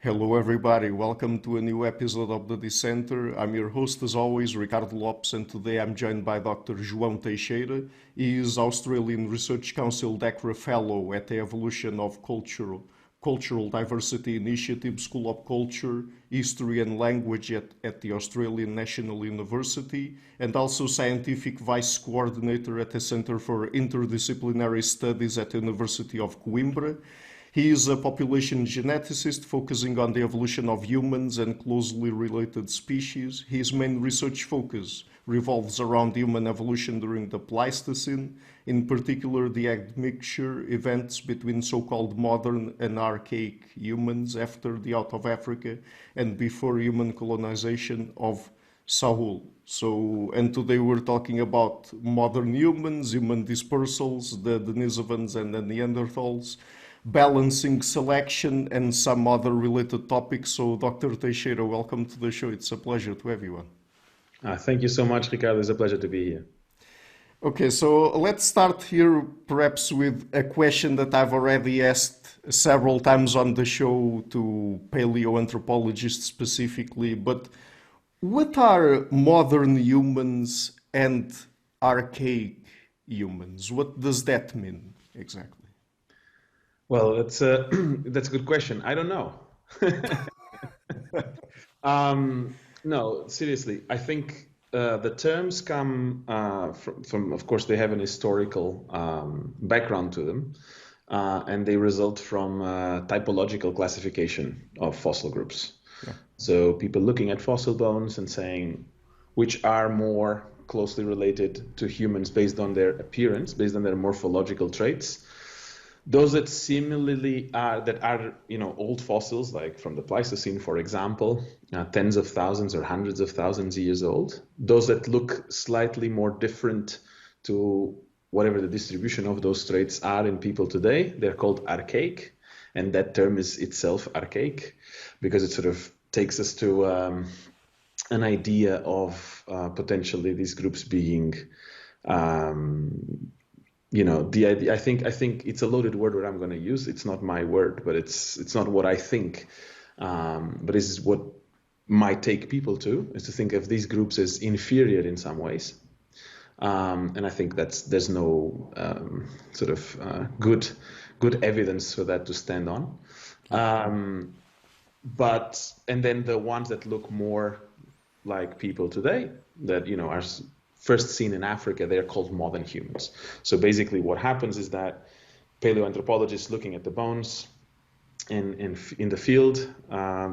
Hello, everybody. Welcome to a new episode of the Dissenter. I'm your host, as always, Ricardo Lopes, and today I'm joined by Dr. João Teixeira. He is Australian Research Council DECRA Fellow at the Evolution of Cultural Diversity Initiative, School of Culture, History and Language at the Australian National University, and also Scientific Vice Coordinator at the Centre for Interdisciplinary Studies at the University of Coimbra. He is a population geneticist focusing on the evolution of humans and closely related species. His main research focus revolves around human evolution during the Pleistocene, in particular the admixture events between so-called modern and archaic humans after the out of Africa and before human colonization of Sahul. And today we're talking about modern humans, human dispersals, the Denisovans and the Neanderthals, balancing selection, and some other related topics. So, Dr. Teixeira, welcome to the show. It's a pleasure to have you on. Thank you so much, Ricardo. It's a pleasure to be here. Okay, so let's start here perhaps with a question that I've already asked several times on the show to paleoanthropologists specifically, but what are modern humans and archaic humans? What does that mean exactly? Well, that's a good question. I don't know. No, seriously, I think the terms come from, of course, they have an historical background to them, and they result from typological classification of fossil groups. Yeah. So people looking at fossil bones and saying which are more closely related to humans based on their appearance, based on their morphological traits. Those that similarly are old fossils, like from the Pleistocene, for example, tens of thousands or hundreds of thousands of years old. Those that look slightly more different to whatever the distribution of those traits are in people today, they're called archaic, and that term is itself archaic because it sort of takes us to an idea of potentially these groups being the idea, I think it's a loaded word what I'm going to use. It's not my word, but it's not what I think. But this is what might take people to, is to think of these groups as inferior in some ways. And I think there's no good evidence for that to stand on. And then the ones that look more like people today, that are first seen in Africa, they're called modern humans. So basically what happens is that paleoanthropologists looking at the bones in the field,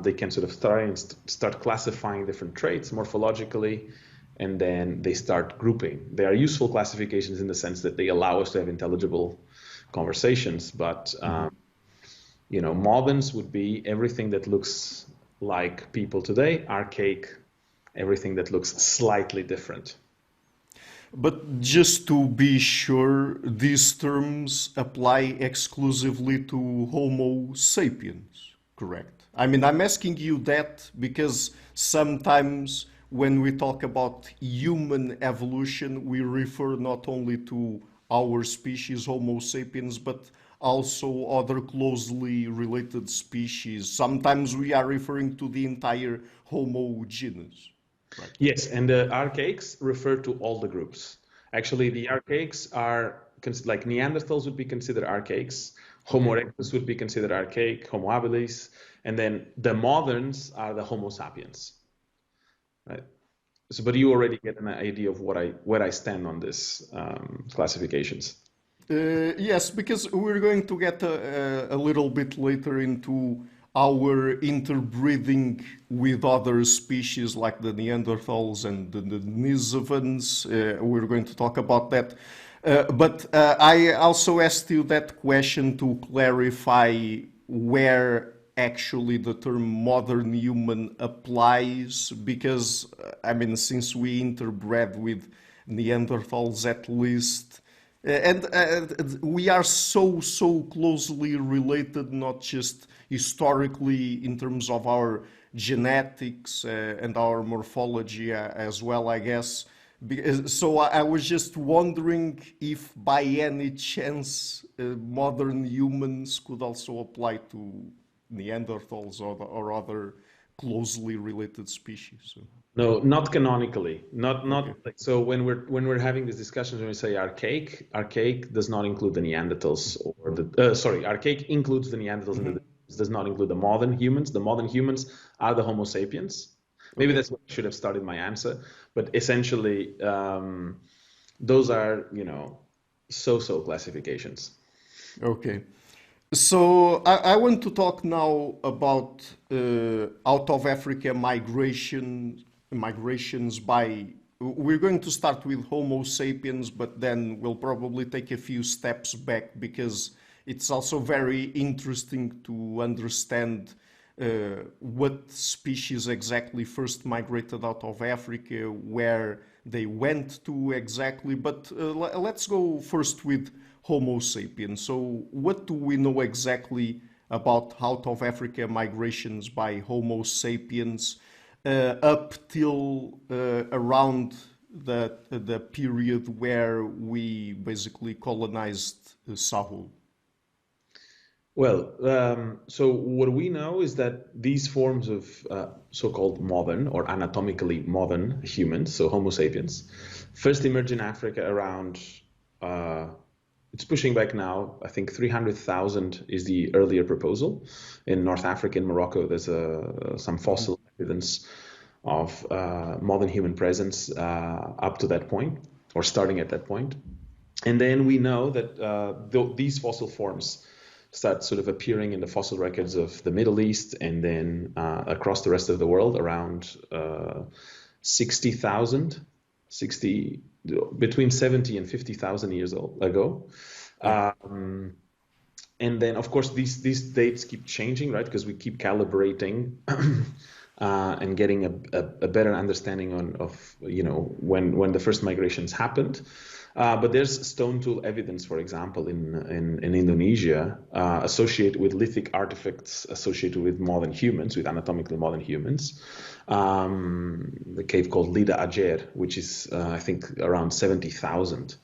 they can sort of try and start classifying different traits morphologically, and then they start grouping. They are useful classifications in the sense that they allow us to have intelligible conversations, but moderns would be everything that looks like people today, archaic, everything that looks slightly different. But just to be sure, these terms apply exclusively to Homo sapiens, correct? I mean, I'm asking you that because sometimes when we talk about human evolution, we refer not only to our species, Homo sapiens, but also other closely related species. Sometimes we are referring to the entire Homo genus. Right. Yes, and the archaics refer to all the groups. Actually, the archaics are like Neanderthals would be considered archaics, Homo erectus would be considered archaic, Homo habilis, and then the moderns are the Homo sapiens. Right. So, but you already get an idea of where I stand on this classifications. Yes, because we're going to get a little bit later into our interbreeding with other species like the Neanderthals and the Denisovans. We're going to talk about that. But I also asked you that question to clarify where actually the term modern human applies, because, I mean, since we interbred with Neanderthals at least, and we are so closely related, not just historically in terms of our genetics and our morphology as well, I guess. So I was just wondering if by any chance modern humans could also apply to Neanderthals or other closely related species. So. No, not canonically. Not Okay. like, so when we're having these discussions, when we say archaic does not include the Neanderthals or the archaic includes the Neanderthals and does not include the modern humans. The modern humans are the Homo sapiens. Maybe Okay. that's what I should have started my answer, but essentially those are, so-so classifications. Okay. So I want to talk now about out of Africa migrations by. We're going to start with Homo sapiens, but then we'll probably take a few steps back because it's also very interesting to understand what species exactly first migrated out of Africa, where they went to exactly. But let's go first with Homo sapiens. So, what do we know exactly about out of Africa migrations by Homo sapiens up till around the period where we basically colonized Sahul? Well, so what we know is that these forms of so-called modern or anatomically modern humans, so Homo sapiens, first emerged in Africa around, it's pushing back now, I think 300,000 is the earlier proposal. In North Africa, in Morocco, there's some fossil evidence of modern human presence up to that point, or starting at that point. And then we know that these fossil forms start sort of appearing in the fossil records of the Middle East and then across the rest of the world around 60,000, between 70 and 50,000 years ago. And then, of course, these dates keep changing, right? Because we keep calibrating and getting a better understanding of when the first migrations happened. But there's stone tool evidence, for example, in Indonesia, associated with lithic artifacts associated with modern humans, with anatomically modern humans. The cave called Lida Ajer, which is, I think, around 70,000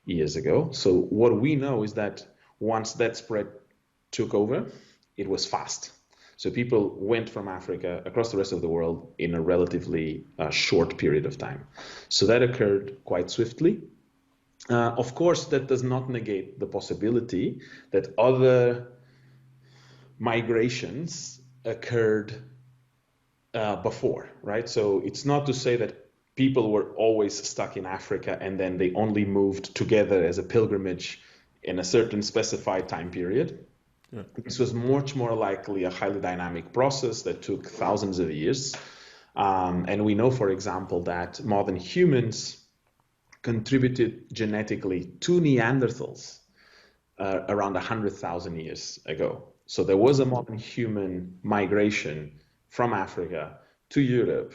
years ago. So what we know is that once that spread took over, it was fast. So people went from Africa across the rest of the world in a relatively short period of time. So that occurred quite swiftly. Of course, that does not negate the possibility that other migrations occurred before, right? So it's not to say that people were always stuck in Africa and then they only moved together as a pilgrimage in a certain specified time period. Yeah. This was much more likely a highly dynamic process that took thousands of years. And we know, for example, that modern humans contributed genetically to Neanderthals around 100,000 years ago. So there was a modern human migration from Africa to Europe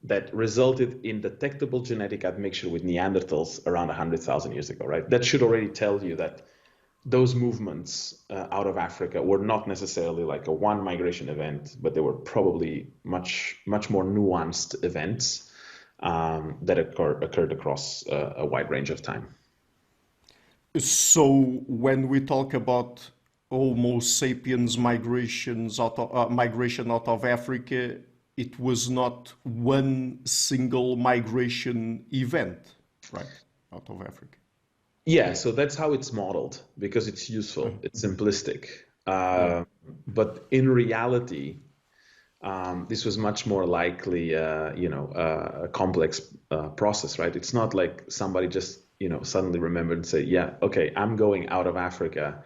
that resulted in detectable genetic admixture with Neanderthals around 100,000 years ago, right? That should already tell you that those movements out of Africa were not necessarily like a one migration event, but they were probably much more nuanced events that occurred across a wide range of time. So when we talk about Homo sapiens migration out of Africa, it was not one single migration event, right, out of Africa. Yeah, so that's how it's modeled because it's useful, it's simplistic. But in reality, this was much more likely, a complex process, right? It's not like somebody just, suddenly remembered and said, yeah, okay, I'm going out of Africa,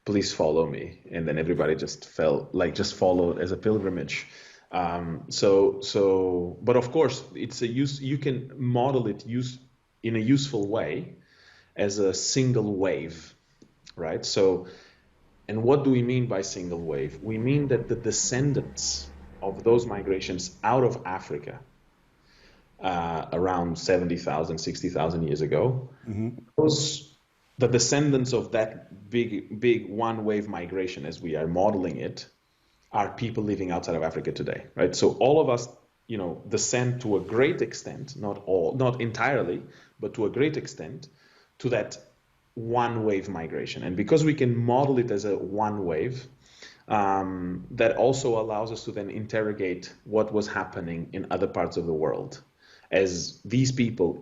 please follow me. And then everybody just followed as a pilgrimage. But of course, you can model it in a useful way as a single wave, right? So, and what do we mean by single wave? We mean that the descendants of those migrations out of Africa around 70,000, 60,000 years ago, the descendants of that big one wave migration, as we are modeling it, are people living outside of Africa today, right? So all of us, descend to a great extent, not entirely, but to a great extent, to that one wave migration. And because we can model it as a one wave, that also allows us to then interrogate what was happening in other parts of the world, as these people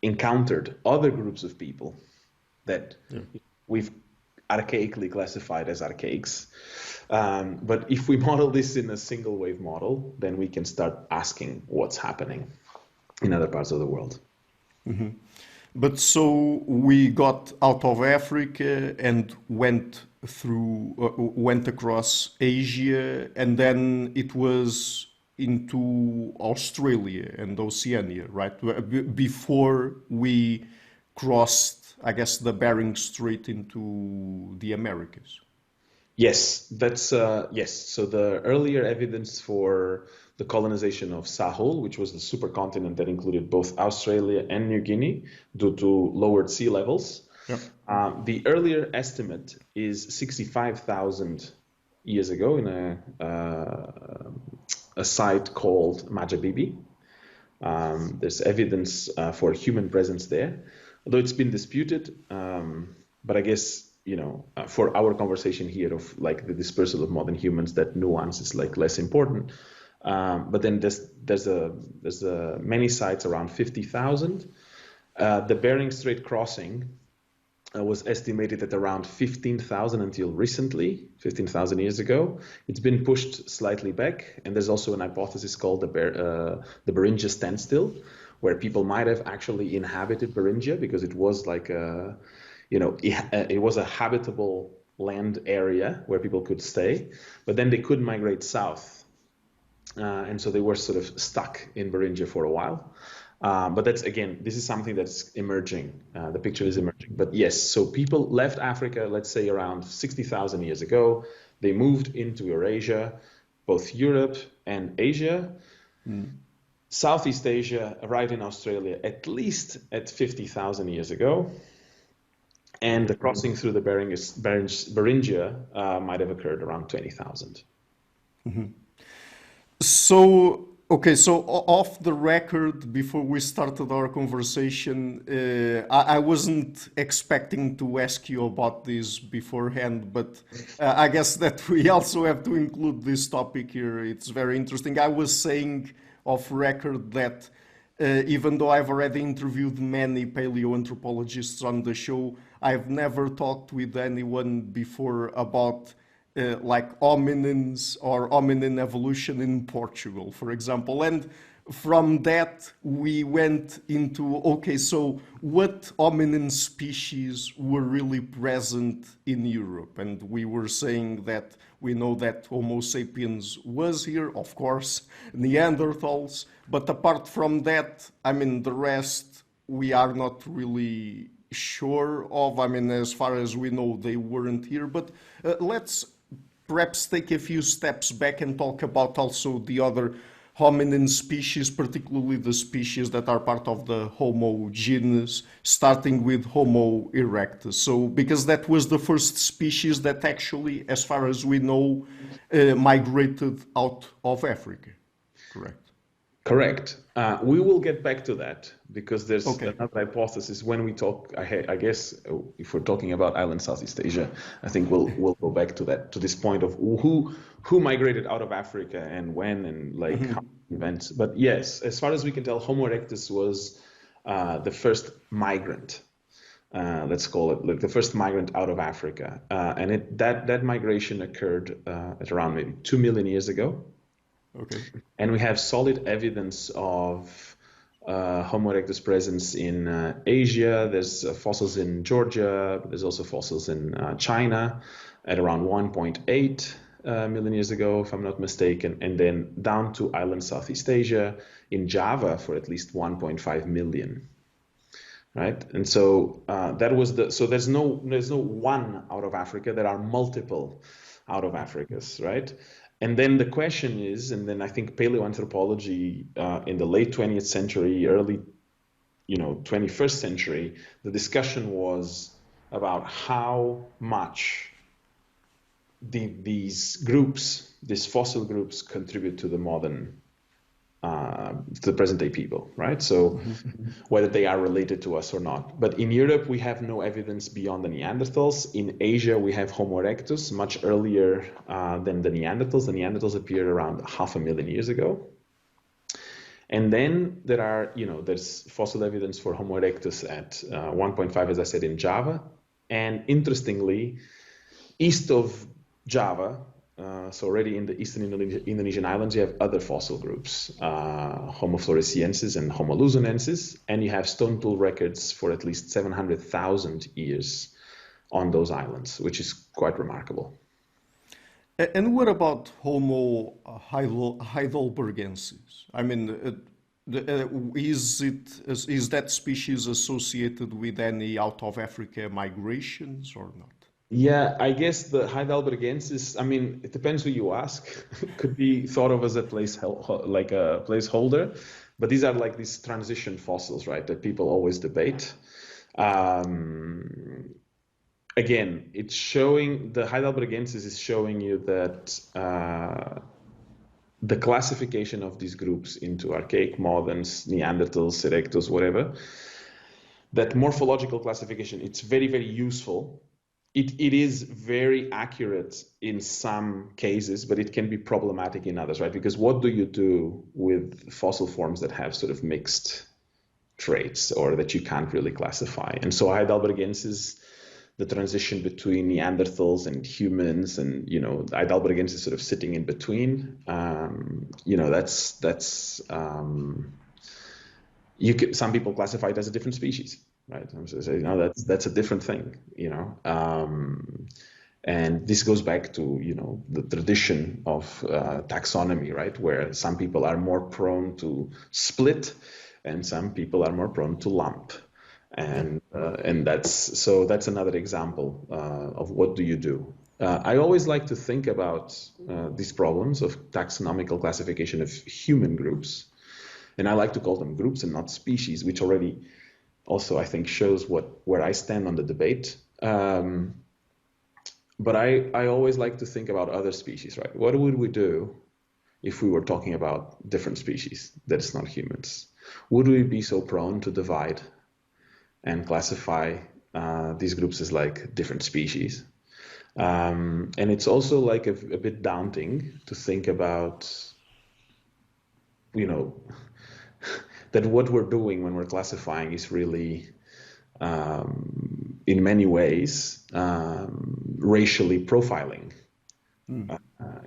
encountered other groups of people that we've archaically classified as archaics. But if we model this in a single wave model, then we can start asking what's happening in other parts of the world. Mm-hmm. But so we got out of Africa and went across Asia, and then it was into Australia and Oceania, right? Before we crossed, I guess, the Bering Strait into the Americas. Yes, that's yes. So the earlier evidence for the colonization of Sahul, which was the supercontinent that included both Australia and New Guinea due to lowered sea levels. Yep. The earlier estimate is 65,000 years ago in a site called Majabibi. There's evidence for human presence there, although it's been disputed. But I guess, for our conversation here of like the dispersal of modern humans, that nuance is like less important. But then there's many sites around 50,000. The Bering Strait crossing was estimated at around 15,000 until recently, 15,000 years ago. It's been pushed slightly back, and there's also an hypothesis called the Beringia standstill, where people might have actually inhabited Beringia because it was like it was a habitable land area where people could stay, but then they could migrate south. And so they were sort of stuck in Beringia for a while. But this is something that's emerging. The picture is emerging. But yes, so people left Africa, let's say around 60,000 years ago. They moved into Eurasia, both Europe and Asia. Southeast Asia, right in Australia, at least at 50,000 years ago. And the crossing through the Beringia might have occurred around 20,000. Mm-hmm. So off the record, before we started our conversation, I wasn't expecting to ask you about this beforehand, but I guess that we also have to include this topic here. It's very interesting. I was saying off record that even though I've already interviewed many paleoanthropologists on the show, I've never talked with anyone before about like hominins or hominin evolution in Portugal, for example. And from that, we went into, so what hominin species were really present in Europe? And we were saying that we know that Homo sapiens was here, of course, Neanderthals. But apart from that, the rest we are not really sure of. As far as we know, they weren't here. But let's perhaps take a few steps back and talk about also the other hominin species, particularly the species that are part of the Homo genus, starting with Homo erectus. So, because that was the first species that actually, as far as we know, migrated out of Africa. Correct? Correct. We will get back to that because there's another hypothesis when we talk. I guess if we're talking about island Southeast Asia, I think we'll go back to that, to this point of who migrated out of Africa and when and like how events. But yes, as far as we can tell, Homo erectus was the first migrant. Let's call it like the first migrant out of Africa, and that migration occurred at around maybe 2 million years ago. Okay. And we have solid evidence of Homo erectus presence in Asia. There's fossils in Georgia. There's also fossils in China at around 1.8 million years ago, if I'm not mistaken. And then down to island Southeast Asia in Java for at least 1.5 million. Right. And so that was so there's no one out of Africa. There are multiple out of Africas. Right. And then the question is, and then I think paleoanthropology in the late 20th century, early 21st century, the discussion was about how much these fossil groups contribute to the modern the present day people, right? So whether they are related to us or not. But in Europe, we have no evidence beyond the Neanderthals. In Asia, we have Homo erectus much earlier than the Neanderthals. The Neanderthals appeared around 500,000 years ago. And then there's fossil evidence for Homo erectus at 1.5, as I said, in Java. And interestingly, east of Java, so already in the eastern Indonesian islands, you have other fossil groups, Homo floresiensis and Homo luzonensis, and you have stone tool records for at least 700,000 years on those islands, which is quite remarkable. And what about Homo heidelbergensis? I mean, is that species associated with any out of Africa migrations or not? Yeah, I guess the heidelbergensis, I mean, it depends who you ask. It could be thought of as a placeholder, but these are like these transition fossils, right, that people always debate. Again, it's showing, the heidelbergensis is showing you that the classification of these groups into archaic, moderns, Neanderthals, erectus, whatever, that morphological classification, it's very, very useful. It is very accurate in some cases, but it can be problematic in others, right? Because what do you do with fossil forms that have sort of mixed traits or that you can't really classify? And so heidelbergensis, the transition between Neanderthals and humans, and heidelbergensis sort of sitting in between, some people classify it as a different species. Right, so that's a different thing, and this goes back to the tradition of taxonomy, right, where some people are more prone to split, and some people are more prone to lump, and that's another example of what do you do. I always like to think about these problems of taxonomical classification of human groups, and I like to call them groups and not species, which already also, I think, shows where I stand on the debate. But I always like to think about other species, right? What would we do if we were talking about different species that is not humans? Would we be so prone to divide and classify these groups as like different species? And it's also like a bit daunting to think about, that what we're doing when we're classifying is really, in many ways, racially profiling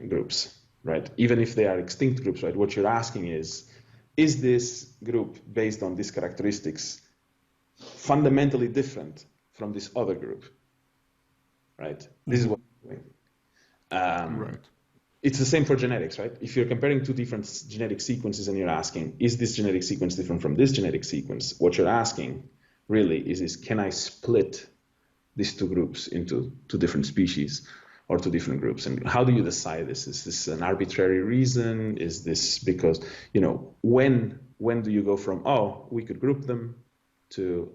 groups, right? Even if they are extinct groups, right? What you're asking is this group based on these characteristics fundamentally different from this other group, right? This is what we're doing. Right. It's the same for genetics, right? If you're comparing two different genetic sequences and you're asking, is this genetic sequence different from this genetic sequence? What you're asking really is can I split these two groups into two different species or two different groups? And how do you decide this? Is this an arbitrary reason? Is this because, when do you go from, we could group them to,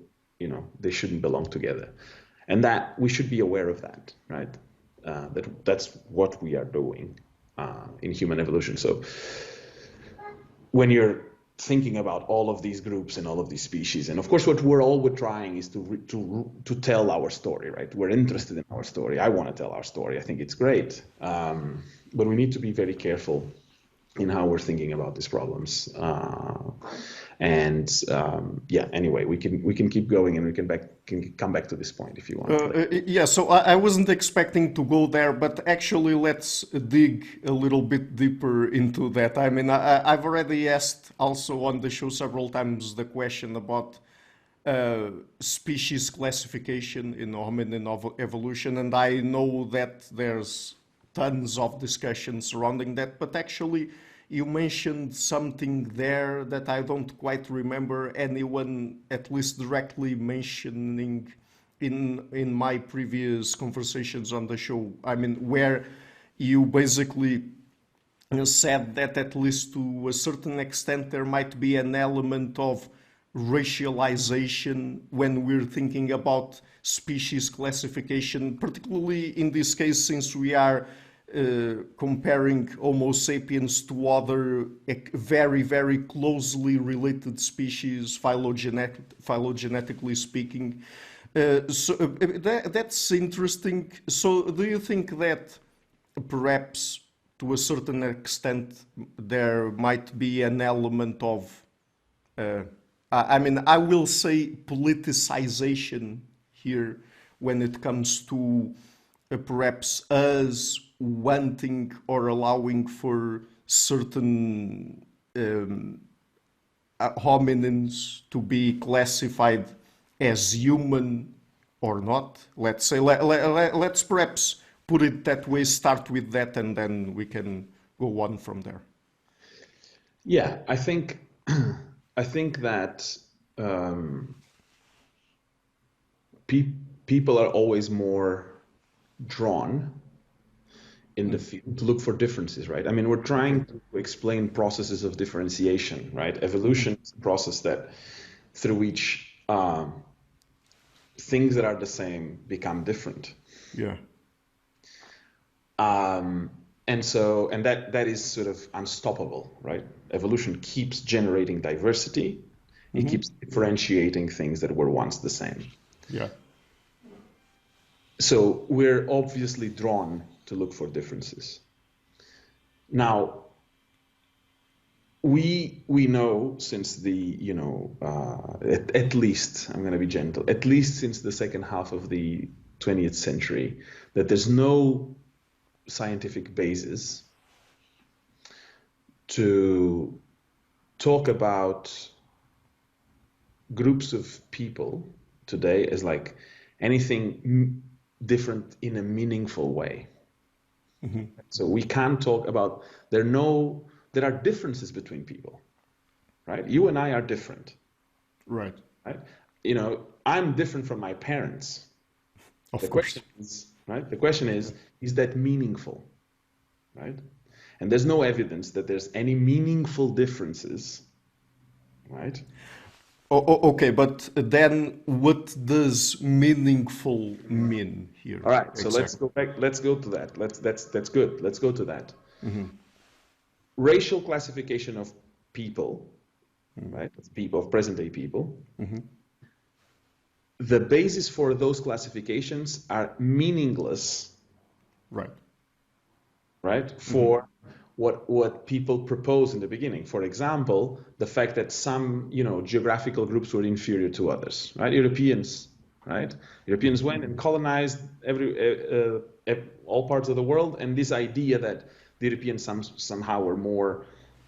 they shouldn't belong together? And that we should be aware of that, right? That's what we are doing in human evolution. So when you're thinking about all of these groups and all of these species, and of course what we're trying is to tell our story, right? We're interested in our story. I want to tell our story. I think it's great, but we need to be very careful in how we're thinking about these problems. Anyway, we can keep going, and we can come back to this point if you want. So I wasn't expecting to go there, but actually let's dig a little bit deeper into that. I mean, I've already asked also on the show several times the question about species classification in hominin evolution, and I know that there's tons of discussion surrounding that, but actually you mentioned something there that I don't quite remember anyone at least directly mentioning in my previous conversations on the show. I mean, where you basically said that at least to a certain extent there might be an element of racialization when we're thinking about species classification, particularly in this case since we are comparing Homo sapiens to other very, very closely related species, phylogenetically speaking. That's interesting. So do you think that perhaps to a certain extent there might be an element of, I will say politicization here when it comes to perhaps us wanting or allowing for certain hominins to be classified as human or not? Let's say, let's perhaps put it that way, start with that, and then we can go on from there. Yeah, I think that people are always more drawn in the field to look for differences, right? I mean, we're trying to explain processes of differentiation, right? Evolution is a process that through which things that are the same become different. Yeah. And that is sort of unstoppable, right? Evolution keeps generating diversity. It keeps differentiating things that were once the same. Yeah. So we're obviously drawn to look for differences. Now, we know since the, at least, I'm going to be gentle, at least since the second half of the 20th century, that there's no scientific basis to talk about groups of people today as like anything different in a meaningful way. So we can't talk about, there are differences between people, right? You and I are different. Right. I'm different from my parents. Of course. The question is that meaningful, right? And there's no evidence that there's any meaningful differences, right? Okay, but then what does meaningful mean here? All right, so let's go back. Let's go to that. That's good. Let's go to that. Racial classification of people, right? People of present-day people. The basis for those classifications are meaningless, right? For what people propose in the beginning. For example, the fact that some, geographical groups were inferior to others, right? Europeans, right? Europeans went and colonized all parts of the world, and this idea that the Europeans somehow were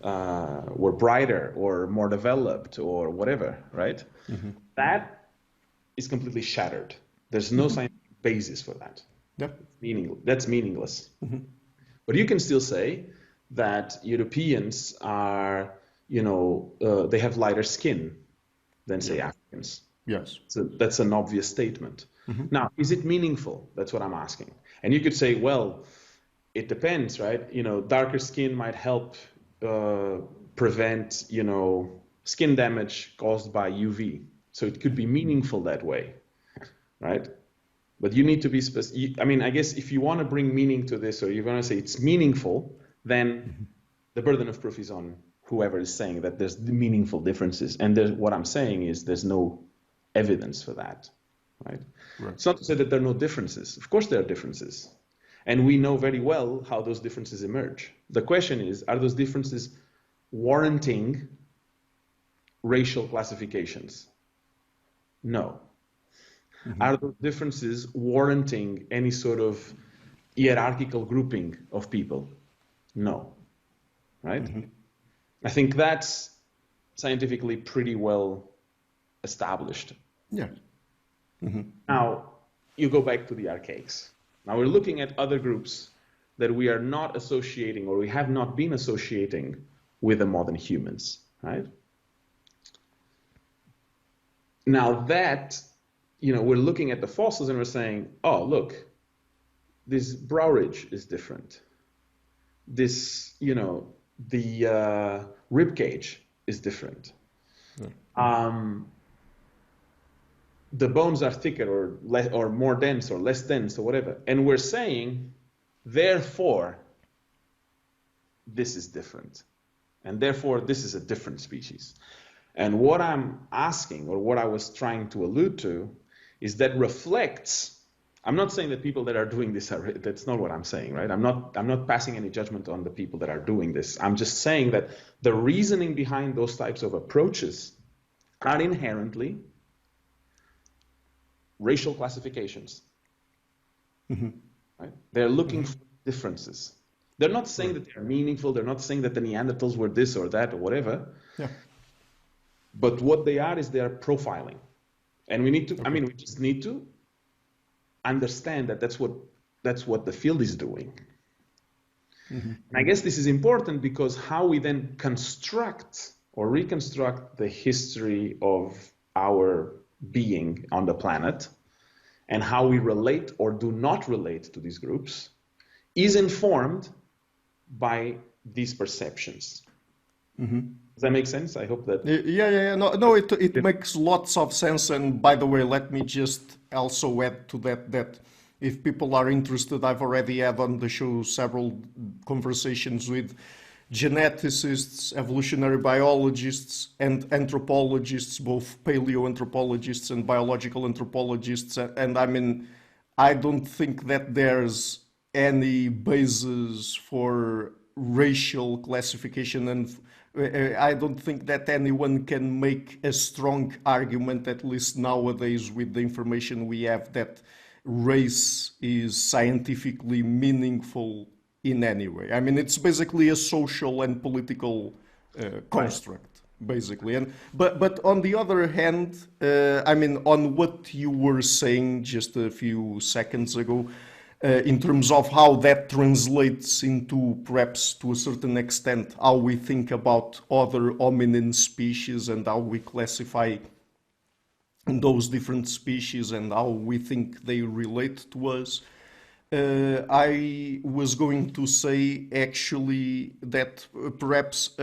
were brighter or more developed or whatever, right? That is completely shattered. There's no scientific basis for that. Yep. That's meaningless. But you can still say that Europeans are, they have lighter skin than, say, Africans. Yes. So that's an obvious statement. Now, is it meaningful? That's what I'm asking. And you could say, well, it depends, right? Darker skin might help prevent, skin damage caused by UV. So it could be meaningful that way, right? But you need to be specific. I mean, I guess if you want to bring meaning to this, or you're going to say it's meaningful, then the burden of proof is on whoever is saying that there's meaningful differences. And what I'm saying is there's no evidence for that, right? It's not to say that there are no differences. Of course there are differences. And we know very well how those differences emerge. The question is, are those differences warranting racial classifications? No. Are those differences warranting any sort of hierarchical grouping of people? No. Right? I think that's scientifically pretty well established. Yeah. Now, you go back to the archaics. Now we're looking at other groups that we are not associating, or we have not been associating with the modern humans, right? Now that, we're looking at the fossils and we're saying, oh, look, this brow ridge is different. This, the rib cage is different. The bones are thicker or more dense or less dense or whatever. And we're saying therefore, this is different. And therefore, this is a different species. And what I'm asking, or what I was trying to allude to, is that reflects. I'm not saying that people that are doing this are, that's not what I'm saying, right? I'm not passing any judgment on the people that are doing this. I'm just saying that the reasoning behind those types of approaches are inherently racial classifications. Mm-hmm. Right? They're looking for differences. They're not saying that they're meaningful. They're not saying that the Neanderthals were this or that or whatever. Yeah. But what they are is they are profiling. And we need to, I mean, we just need to understand that that's what the field is doing. Mm-hmm. And I guess this is important because how we then construct or reconstruct the history of our being on the planet and how we relate or do not relate to these groups is informed by these perceptions. Mm-hmm. Does that make sense? I hope that... Yeah. No, it makes lots of sense. And by the way, let me just also add to that if people are interested, I've already had on the show several conversations with geneticists, evolutionary biologists, and anthropologists, both paleoanthropologists and biological anthropologists. And I mean, I don't think that there's any basis for racial classification, and I don't think that anyone can make a strong argument, at least nowadays with the information we have, that race is scientifically meaningful in any way. I mean, it's basically a social and political construct, basically. But on the other hand, I mean, on what you were saying just a few seconds ago, in terms of how that translates into, perhaps to a certain extent, how we think about other hominin species and how we classify those different species and how we think they relate to us. I was going to say actually that perhaps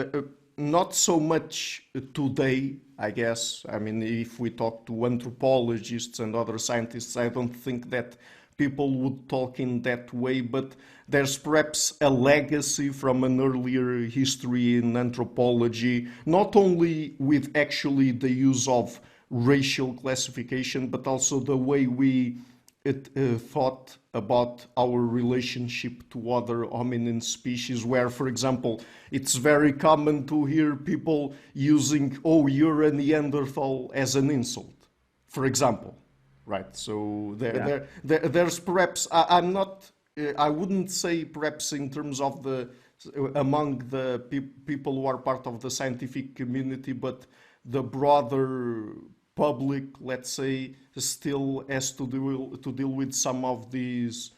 not so much today, I guess. I mean, if we talk to anthropologists and other scientists, I don't think that people would talk in that way, but there's perhaps a legacy from an earlier history in anthropology, not only with actually the use of racial classification, but also the way we thought about our relationship to other hominin species, where, for example, it's very common to hear people using, oh, you're a Neanderthal as an insult, for example. Right, so there's perhaps, I wouldn't say perhaps in terms of among the people who are part of the scientific community, but the broader public, let's say, still has to deal with some of these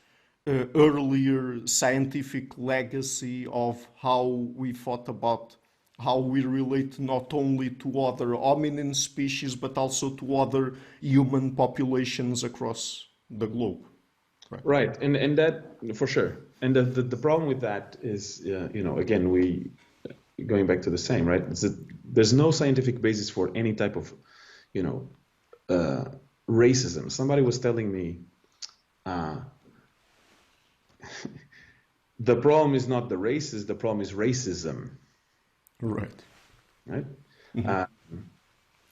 earlier scientific legacy of how we thought about how we relate not only to other hominin species, but also to other human populations across the globe. Right. And that, for sure. And the problem with that is, again, going back to the same, right? There's no scientific basis for any type of, racism. Somebody was telling me, the problem is not the races, the problem is racism. Right. Mm-hmm.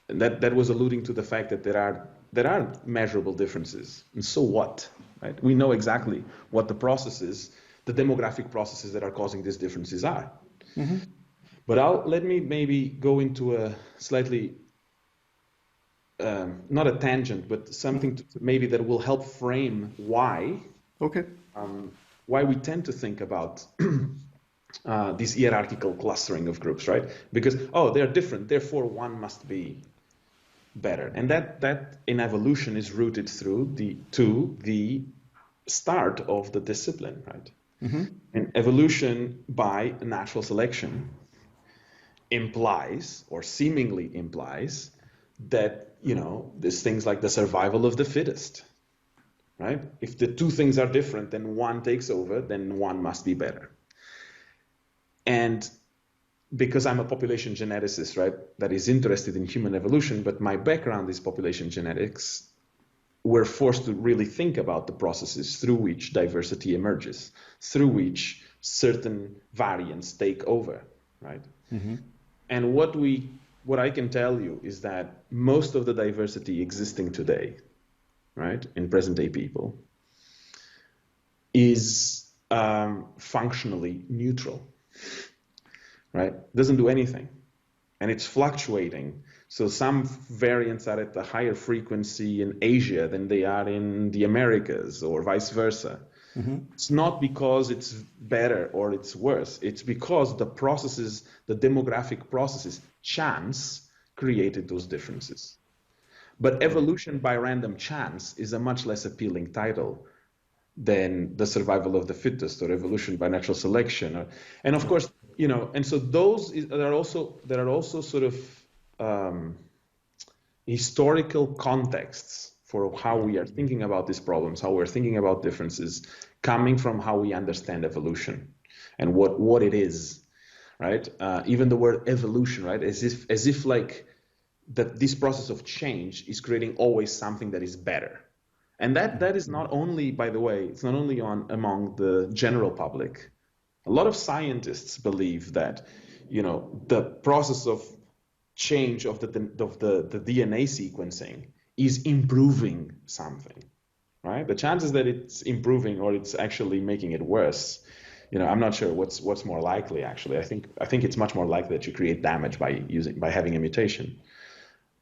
That was alluding to the fact that there are measurable differences, and so what? Right? We know exactly what the processes, the demographic processes that are causing these differences are. Mm-hmm. But let me maybe go into a slightly not a tangent, but something maybe that will help frame why. Okay. Why we tend to think about this hierarchical clustering of groups, right? Because, they're different, therefore one must be better. And that in evolution is rooted through the start of the discipline, right? Mm-hmm. And evolution by natural selection implies, or seemingly implies, that, there's things like the survival of the fittest, right? If the two things are different, then one takes over, then one must be better. And because I'm a population geneticist, right, that is interested in human evolution, but my background is population genetics, we're forced to really think about the processes through which diversity emerges, through which certain variants take over, right? And what I can tell you is that most of the diversity existing today, right, in present day people, is functionally neutral, right? Doesn't do anything, and it's fluctuating. So some variants are at a higher frequency in Asia than they are in the Americas, or vice versa. It's not because it's better or it's worse. It's because the processes, the demographic processes, chance created those differences. But evolution by random chance is a much less appealing title than the survival of the fittest or evolution by natural selection. And of course, you know, and so there are also sort of historical contexts for how we are thinking about these problems, how we're thinking about differences, coming from how we understand evolution and what it is, right? Even the word evolution, right? As if like that this process of change is creating always something that is better. And that is not only, by the way, it's not only among the general public. A lot of scientists believe that, you know, the process of change of the DNA sequencing is improving something, right? The chances that it's improving or it's actually making it worse, you know, I'm not sure what's more likely. Actually, I think it's much more likely that you create damage by having a mutation.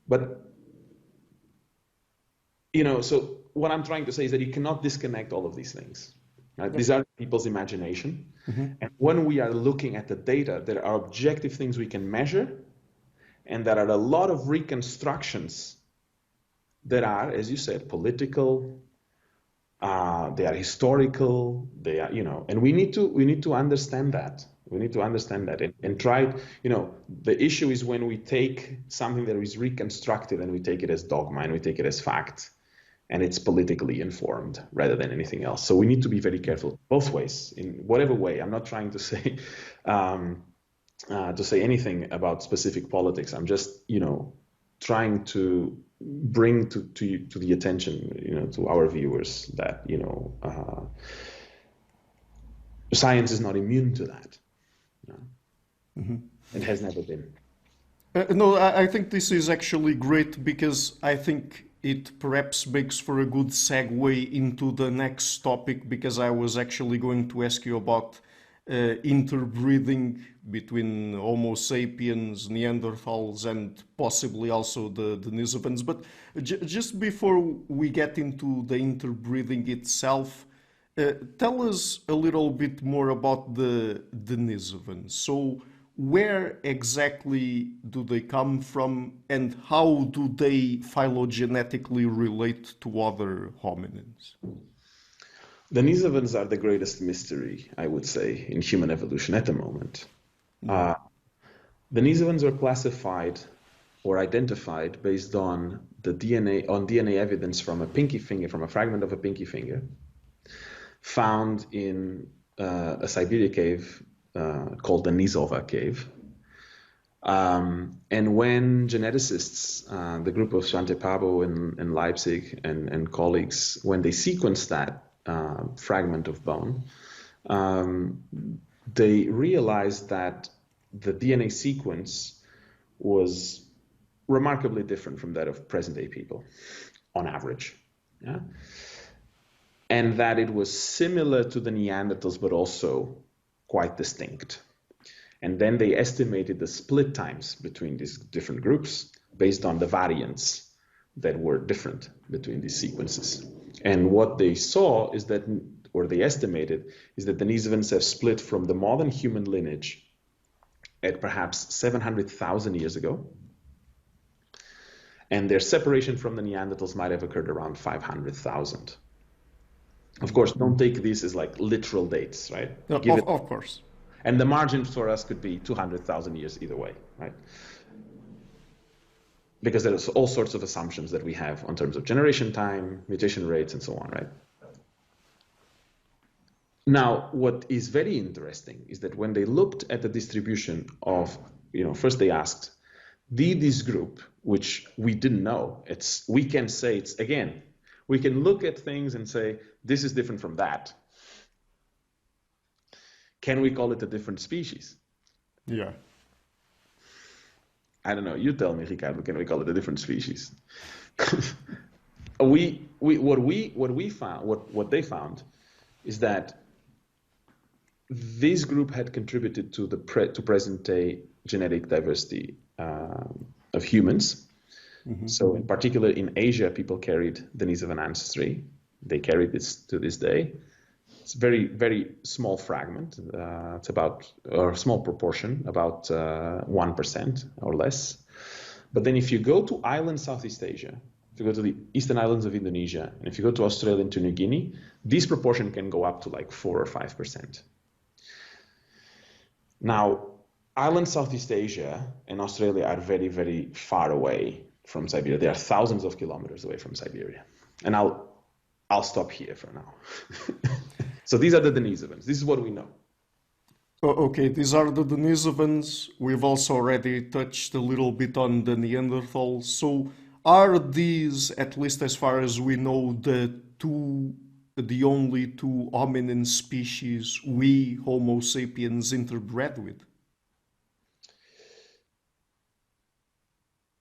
But, you know, so what I'm trying to say is that you cannot disconnect all of these things. Right? These are people's imagination, and when we are looking at the data, there are objective things we can measure, and there are a lot of reconstructions that are, as you said, political, they are historical, they are, you know, and we need to understand that. We need to understand that and try, you know, the issue is when we take something that is reconstructed and we take it as dogma and we take it as fact, and it's politically informed rather than anything else. So we need to be very careful both ways, in whatever way. I'm not trying to say anything about specific politics. I'm just, you know, trying to bring to the attention, you know, to our viewers that, you know, science is not immune to that. No? It has never been. No, I think this is actually great because I think it perhaps makes for a good segue into the next topic, because I was actually going to ask you about interbreeding between Homo sapiens, Neanderthals, and possibly also the Denisovans. But just before we get into the interbreeding itself, tell us a little bit more about the Denisovans. So where exactly do they come from, and how do they phylogenetically relate to other hominins? The Denisovans are the greatest mystery, I would say, in human evolution at the moment. The Denisovans were classified or identified based on DNA evidence from a pinky finger, from a fragment of a pinky finger, found in a Siberia cave called the Denisova cave. And when geneticists, the group of Svante Pabo in Leipzig and colleagues, when they sequenced that fragment of bone, they realized that the DNA sequence was remarkably different from that of present-day people, on average. Yeah? And that it was similar to the Neanderthals, but also quite distinct. And then they estimated the split times between these different groups based on the variants that were different between these sequences. And what they saw is that, or they estimated, is that the Denisovans have split from the modern human lineage at perhaps 700,000 years ago. And their separation from the Neanderthals might have occurred around 500,000. Of course, don't take this as like literal dates, right? Of course. And the margin for us could be 200,000 years either way, right? Because there's all sorts of assumptions that we have in terms of generation time, mutation rates, and so on, right? Now, what is very interesting is that when they looked at the distribution of, you know, first they asked, did this group, which we didn't know, we can say it's, again, We can look at things and say, this is different from that. Can we call it a different species? Yeah. I don't know. You tell me, Ricardo, can we call it a different species? What they found is that this group had contributed to to present day genetic diversity of humans. Mm-hmm. So in particular in Asia, people carried Denisovan ancestry. They carry this to this day. It's a very, very small fragment. It's about, or a small proportion, about 1% or less. But then if you go to island Southeast Asia, if you go to the eastern islands of Indonesia, and if you go to Australia and to New Guinea, this proportion can go up to like 4 or 5%. Now, island Southeast Asia and Australia are very, very far away from Siberia. They are thousands of kilometers away from Siberia. And I'll stop here for now. So these are the Denisovans. This is what we know. Okay, these are the Denisovans. We've also already touched a little bit on the Neanderthals. So are these, at least as far as we know, the only two hominin species we, Homo sapiens, interbred with?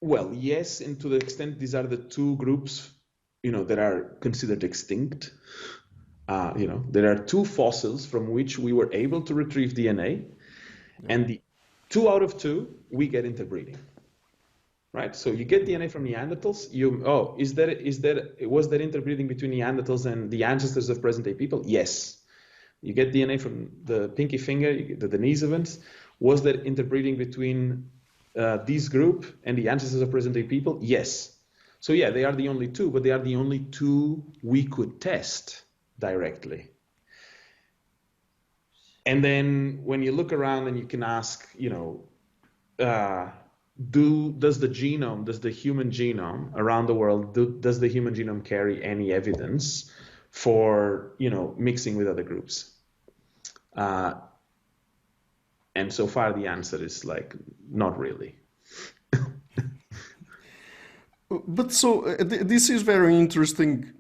Well, yes, and to the extent these are the two groups, that are considered extinct. There are two fossils from which we were able to retrieve DNA, and the 2 out of 2 we get interbreeding. Right? So you get DNA from Neanderthals. Was there interbreeding between Neanderthals and the ancestors of present-day people? Yes. You get DNA from the pinky finger, you get the Denisovans. Was there interbreeding between this group and the ancestors of present-day people? Yes. So yeah, they are the only two, but they are the only two we could test directly. And then when you look around and you can ask, does the human genome around the world, does the human genome carry any evidence for, mixing with other groups? And so far the answer is like, not really. But so this is very interesting.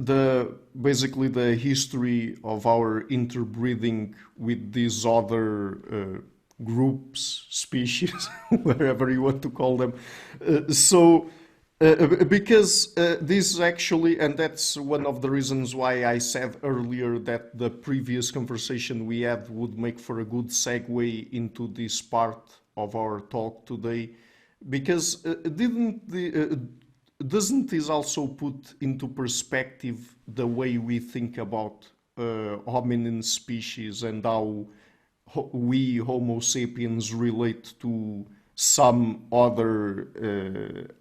Basically the history of our interbreeding with these other groups, species, whatever you want to call them. Because this actually, and that's one of the reasons why I said earlier that the previous conversation we had would make for a good segue into this part of our talk today, because doesn't this also put into perspective the way we think about hominin species and how we, Homo sapiens, relate to some other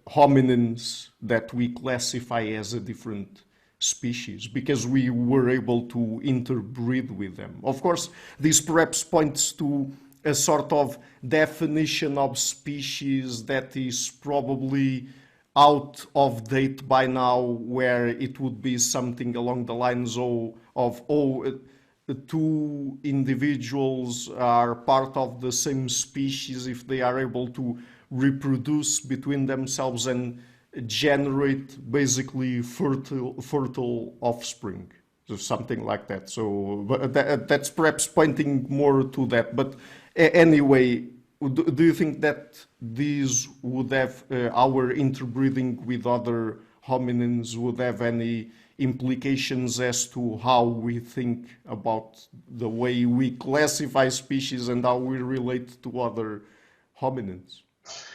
hominins that we classify as a different species, because we were able to interbreed with them? Of course, this perhaps points to a sort of definition of species that is probably out of date by now, where it would be something along the lines of two individuals are part of the same species if they are able to reproduce between themselves and generate basically fertile offspring, so something like that. So that's perhaps pointing more to that. But anyway, do you think that these would have, our interbreeding with other hominins would have any implications as to how we think about the way we classify species and how we relate to other hominins?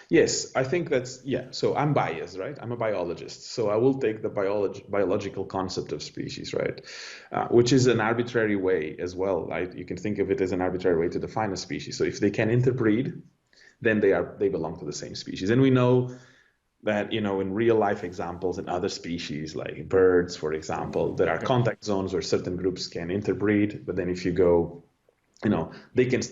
Yes, I think that's, so I'm biased, right? I'm a biologist, so I will take the biological concept of species, right? Which is an arbitrary way as well, right? You can think of it as an arbitrary way to define a species. So if they can interbreed, then they belong to the same species. And we know that, in real life examples in other species, like birds, for example, there are contact zones where certain groups can interbreed, but then if you go, they can,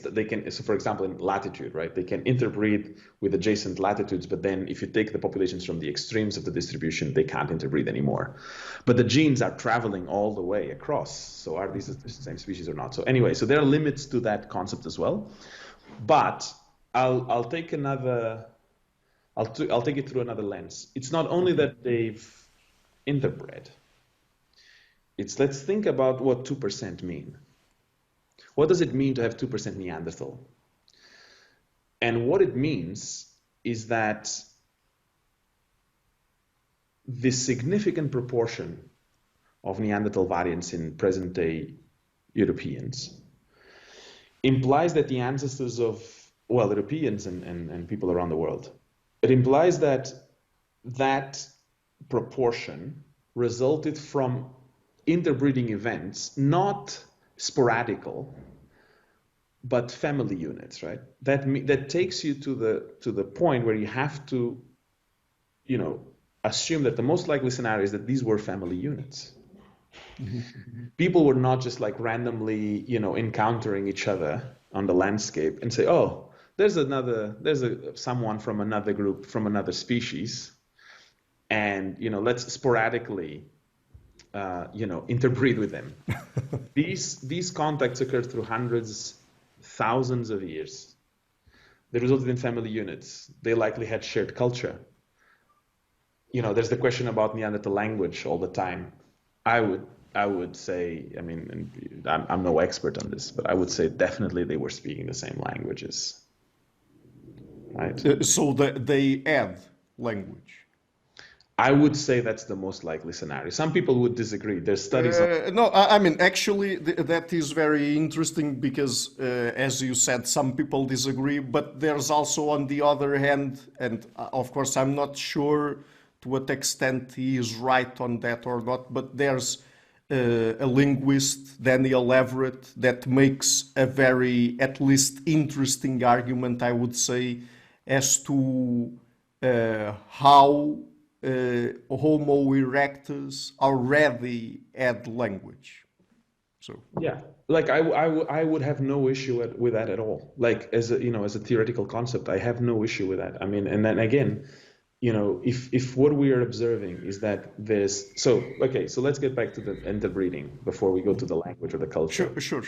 so for example, in latitude, right, they can interbreed with adjacent latitudes, but then if you take the populations from the extremes of the distribution, they can't interbreed anymore. But the genes are traveling all the way across. So are these the same species or not? So anyway, so there are limits to that concept as well. But I'll take it through another lens. It's not only that they've interbred, let's think about what 2% mean. What does it mean to have 2% Neanderthal? And what it means is that the significant proportion of Neanderthal variants in present-day Europeans implies that the ancestors of, well, Europeans and people around the world, it implies that that proportion resulted from interbreeding events, not sporadical, but family units, right? That takes you to the point where you have to, assume that the most likely scenario is that these were family units. People were not just like randomly, encountering each other on the landscape and say, oh, there's someone from another group, from another species, and let's sporadically interbreed with them. These contacts occurred through hundreds, thousands of years. They resulted in family units. They likely had shared culture. There's the question about Neanderthal language all the time. I would say, I mean, I'm no expert on this, but I would say definitely they were speaking the same languages, right? So they add language. I would say that's the most likely scenario. Some people would disagree. There's studies on... No, I mean, actually, that is very interesting because, as you said, some people disagree, but there's also, on the other hand, and of course, I'm not sure to what extent he is right on that or not, but there's a linguist, Daniel Everett, that makes a very, at least, interesting argument, I would say, as to how Homo erectus already had language. So yeah, like I would have no issue with that at all. Like as a theoretical concept, I have no issue with that. I mean, and then again, if what we are observing is that so let's get back to the interbreeding before we go to the language or the culture. Sure.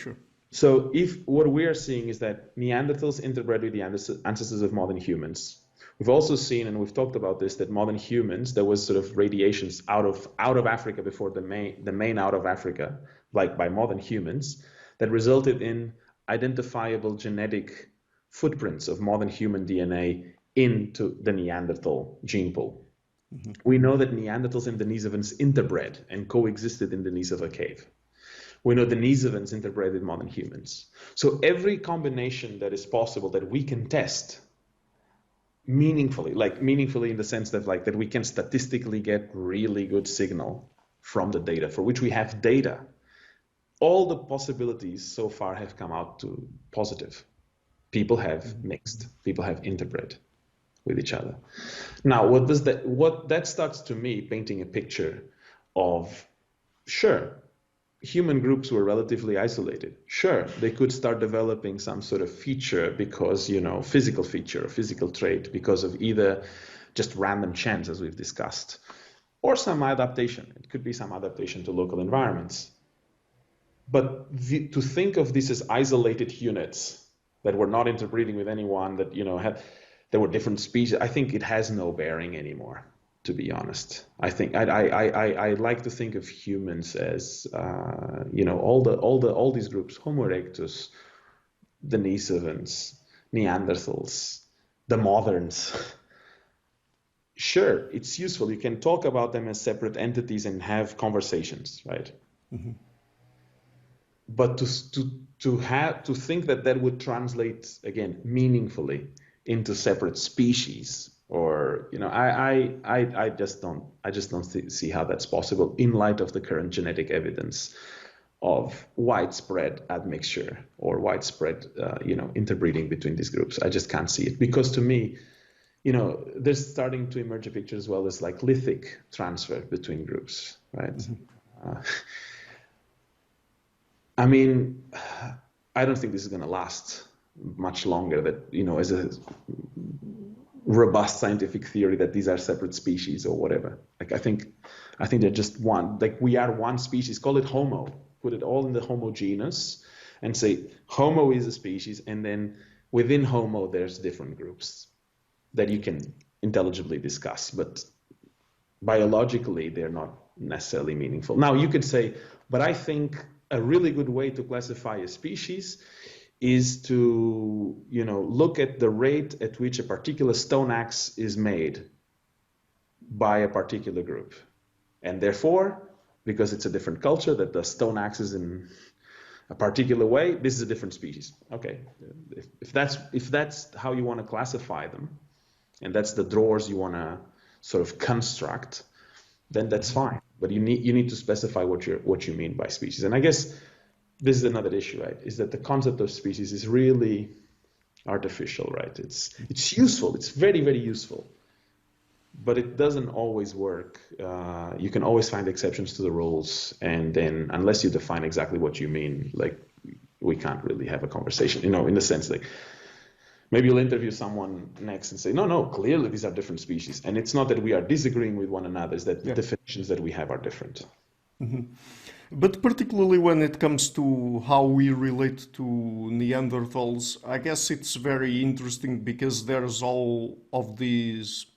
So if what we are seeing is that Neanderthals interbred with the ancestors of modern humans. We've also seen, and we've talked about this, that modern humans, there was sort of radiations out of Africa before the main out of Africa, like by modern humans, that resulted in identifiable genetic footprints of modern human DNA into the Neanderthal gene pool. Mm-hmm. We know that Neanderthals and Denisovans interbred and coexisted in the Denisova cave. We know Denisovans interbred with modern humans. So every combination that is possible that we can test meaningfully in the sense that that we can statistically get really good signal from the data for which we have data, all the possibilities so far have come out to positive. People have mixed, people have interbred with each other. Now, what that starts to me painting a picture of, sure, human groups were relatively isolated. Sure, they could start developing some sort of feature because, physical feature or physical trait because of either just random chance, as we've discussed, or some adaptation. It could be some adaptation to local environments. But to think of this as isolated units that were not interbreeding with anyone, that, there were different species, I think it has no bearing anymore. To be honest, I think I like to think of humans as all these groups: Homo erectus, Denisovans, Neanderthals, the moderns. Sure, it's useful. You can talk about them as separate entities and have conversations, right? Mm-hmm. But to think that would translate again meaningfully into separate species. Or I just don't see how that's possible in light of the current genetic evidence of widespread admixture or widespread interbreeding between these groups. I just can't see it, because to me, there's starting to emerge a picture as well as like lithic transfer between groups, right? Mm-hmm. I mean, I don't think this is going to last much longer. That as a robust scientific theory that these are separate species or whatever. Like I think they're just one. Like we are one species. Call it Homo. Put it all in the Homo genus, and say Homo is a species, and then within Homo there's different groups that you can intelligibly discuss, but biologically they're not necessarily meaningful. Now you could say, But I think a really good way to classify a species is to, look at the rate at which a particular stone axe is made by a particular group. And therefore, because it's a different culture that does stone axes in a particular way, this is a different species. Okay, if that's how you want to classify them, and that's the drawers you want to sort of construct, then that's fine. But you need to specify what you mean by species. And I guess this is another issue, right? Is that the concept of species is really artificial, right? It's useful. It's very, very useful. But it doesn't always work. You can always find exceptions to the rules, and then unless you define exactly what you mean, like, we can't really have a conversation. In the sense, like, maybe you'll interview someone next and say, no, clearly these are different species, and it's not that we are disagreeing with one another; it's that the definitions that we have are different. Mm-hmm. But particularly when it comes to how we relate to Neanderthals, I guess it's very interesting because there's all of these.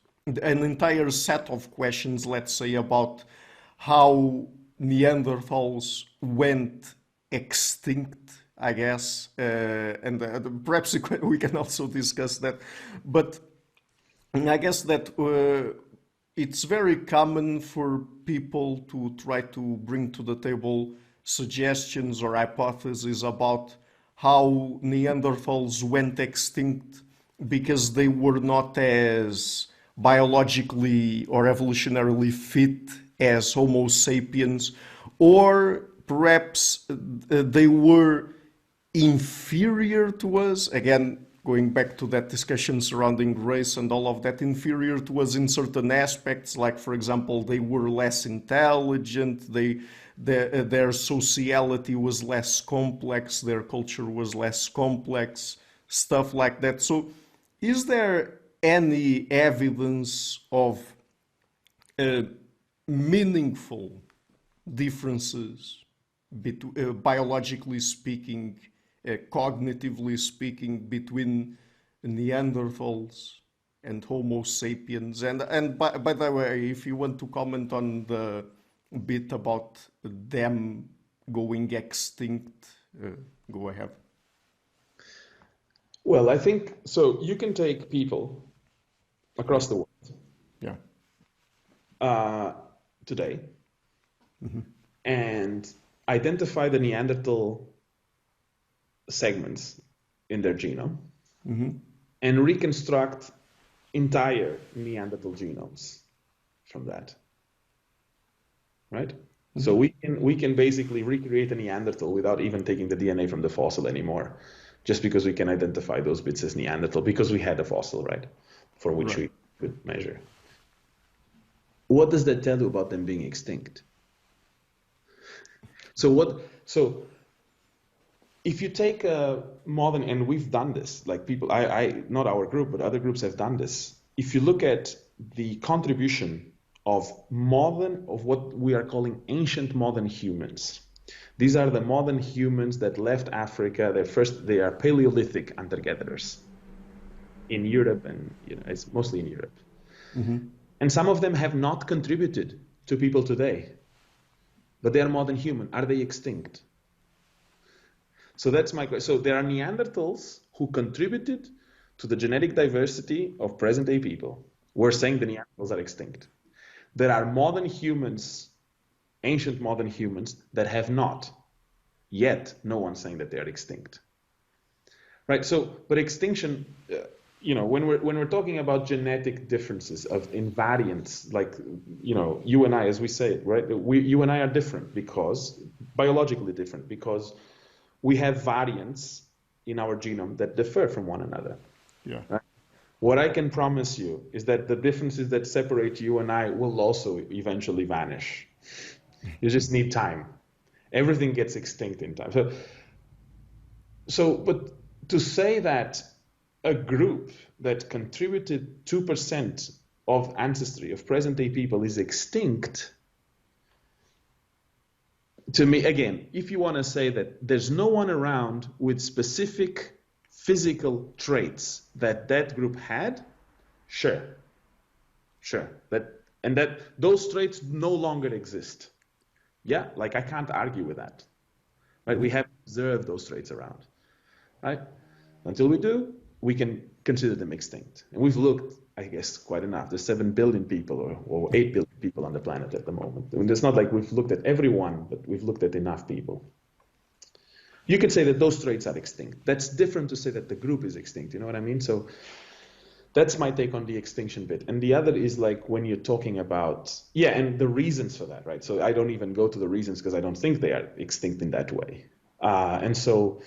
An entire set of questions, let's say, about how Neanderthals went extinct, I guess, and perhaps we can also discuss that. But I guess that it's very common for people to try to bring to the table suggestions or hypotheses about how Neanderthals went extinct because they were not as biologically or evolutionarily fit as Homo sapiens, or perhaps they were inferior to us, again going back to that discussion surrounding race and all of that, inferior to us in certain aspects, like for example they were less intelligent, their sociality was less complex, their culture was less complex, stuff like that. So is there any evidence of meaningful differences, biologically speaking, cognitively speaking, between Neanderthals and Homo sapiens? And by the way, if you want to comment on the bit about them going extinct, go ahead. Well, I think so. You can take people across the world, today, and identify the Neanderthal segments in their genome, and reconstruct entire Neanderthal genomes from that, right? So we can basically recreate a Neanderthal without even taking the DNA from the fossil anymore, just because we can identify those bits as Neanderthal because we had a fossil, right, for which we could measure. What does that tell you about them being extinct? So if you take a modern, and we've done this, like people, I not our group, but other groups have done this. If you look at the contribution of what we are calling ancient modern humans, these are the modern humans that left Africa. They are Paleolithic hunter-gatherers in Europe, and it's mostly in Europe. And some of them have not contributed to people today, but they are modern human. Are they extinct? So that's my question. So there are Neanderthals who contributed to the genetic diversity of present-day people. We're saying the Neanderthals are extinct. There are modern humans, ancient modern humans, that have not. Yet, no one's saying that they are extinct. Right? So, but extinction, when we're talking about genetic differences of invariants, like, you and I, as we say it, right? You and I are different biologically different, because we have variants in our genome that differ from one another. Yeah. Right? What I can promise you is that the differences that separate you and I will also eventually vanish. You just need time. Everything gets extinct in time. But to say that a group that contributed 2% of ancestry of present-day people is extinct, to me, again, if you want to say that there's no one around with specific physical traits that group had, sure. That those traits no longer exist. Yeah, like I can't argue with that. Right? We have observed those traits around. Right? Until we do, we can consider them extinct. And we've looked, I guess, quite enough. There's 7 billion people or 8 billion people on the planet at the moment. And it's not like we've looked at everyone, but we've looked at enough people. You could say that those traits are extinct. That's different to say that the group is extinct. You know what I mean? So that's my take on the extinction bit. And the other is like when you're talking about, yeah, and the reasons for that, right? So I don't even go to the reasons because I don't think they are extinct in that way. And so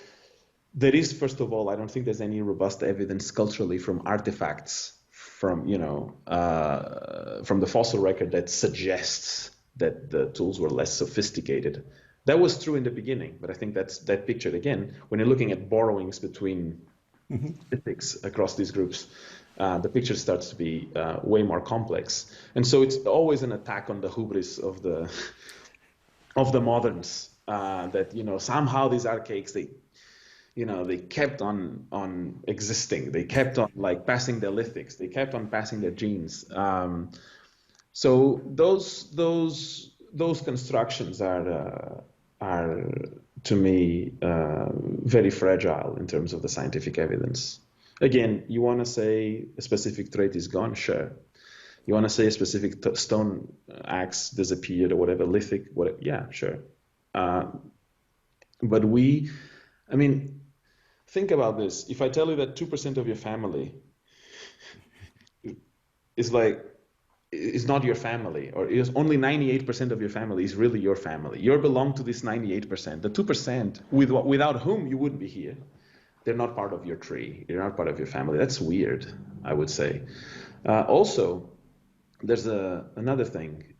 there is, first of all, I don't think there's any robust evidence culturally from artifacts from, from the fossil record that suggests that the tools were less sophisticated. That was true in the beginning, but I think that picture again, when you're looking at borrowings between ethics across these groups, the picture starts to be way more complex. And so it's always an attack on the hubris of the moderns, that, somehow these archaics, they kept on existing. They kept on like passing their lithics. They kept on passing their genes. So those constructions are to me very fragile in terms of the scientific evidence. Again, you want to say a specific trait is gone, sure. You want to say a specific stone axe disappeared or whatever, lithic, whatever, yeah, sure. But think about this. If I tell you that 2% of your family is not your family, or is only 98% of your family is really your family, you belong to this 98%. The 2% without whom you wouldn't be here, they're not part of your tree. You're not part of your family. That's weird, I would say. Also, there's another thing.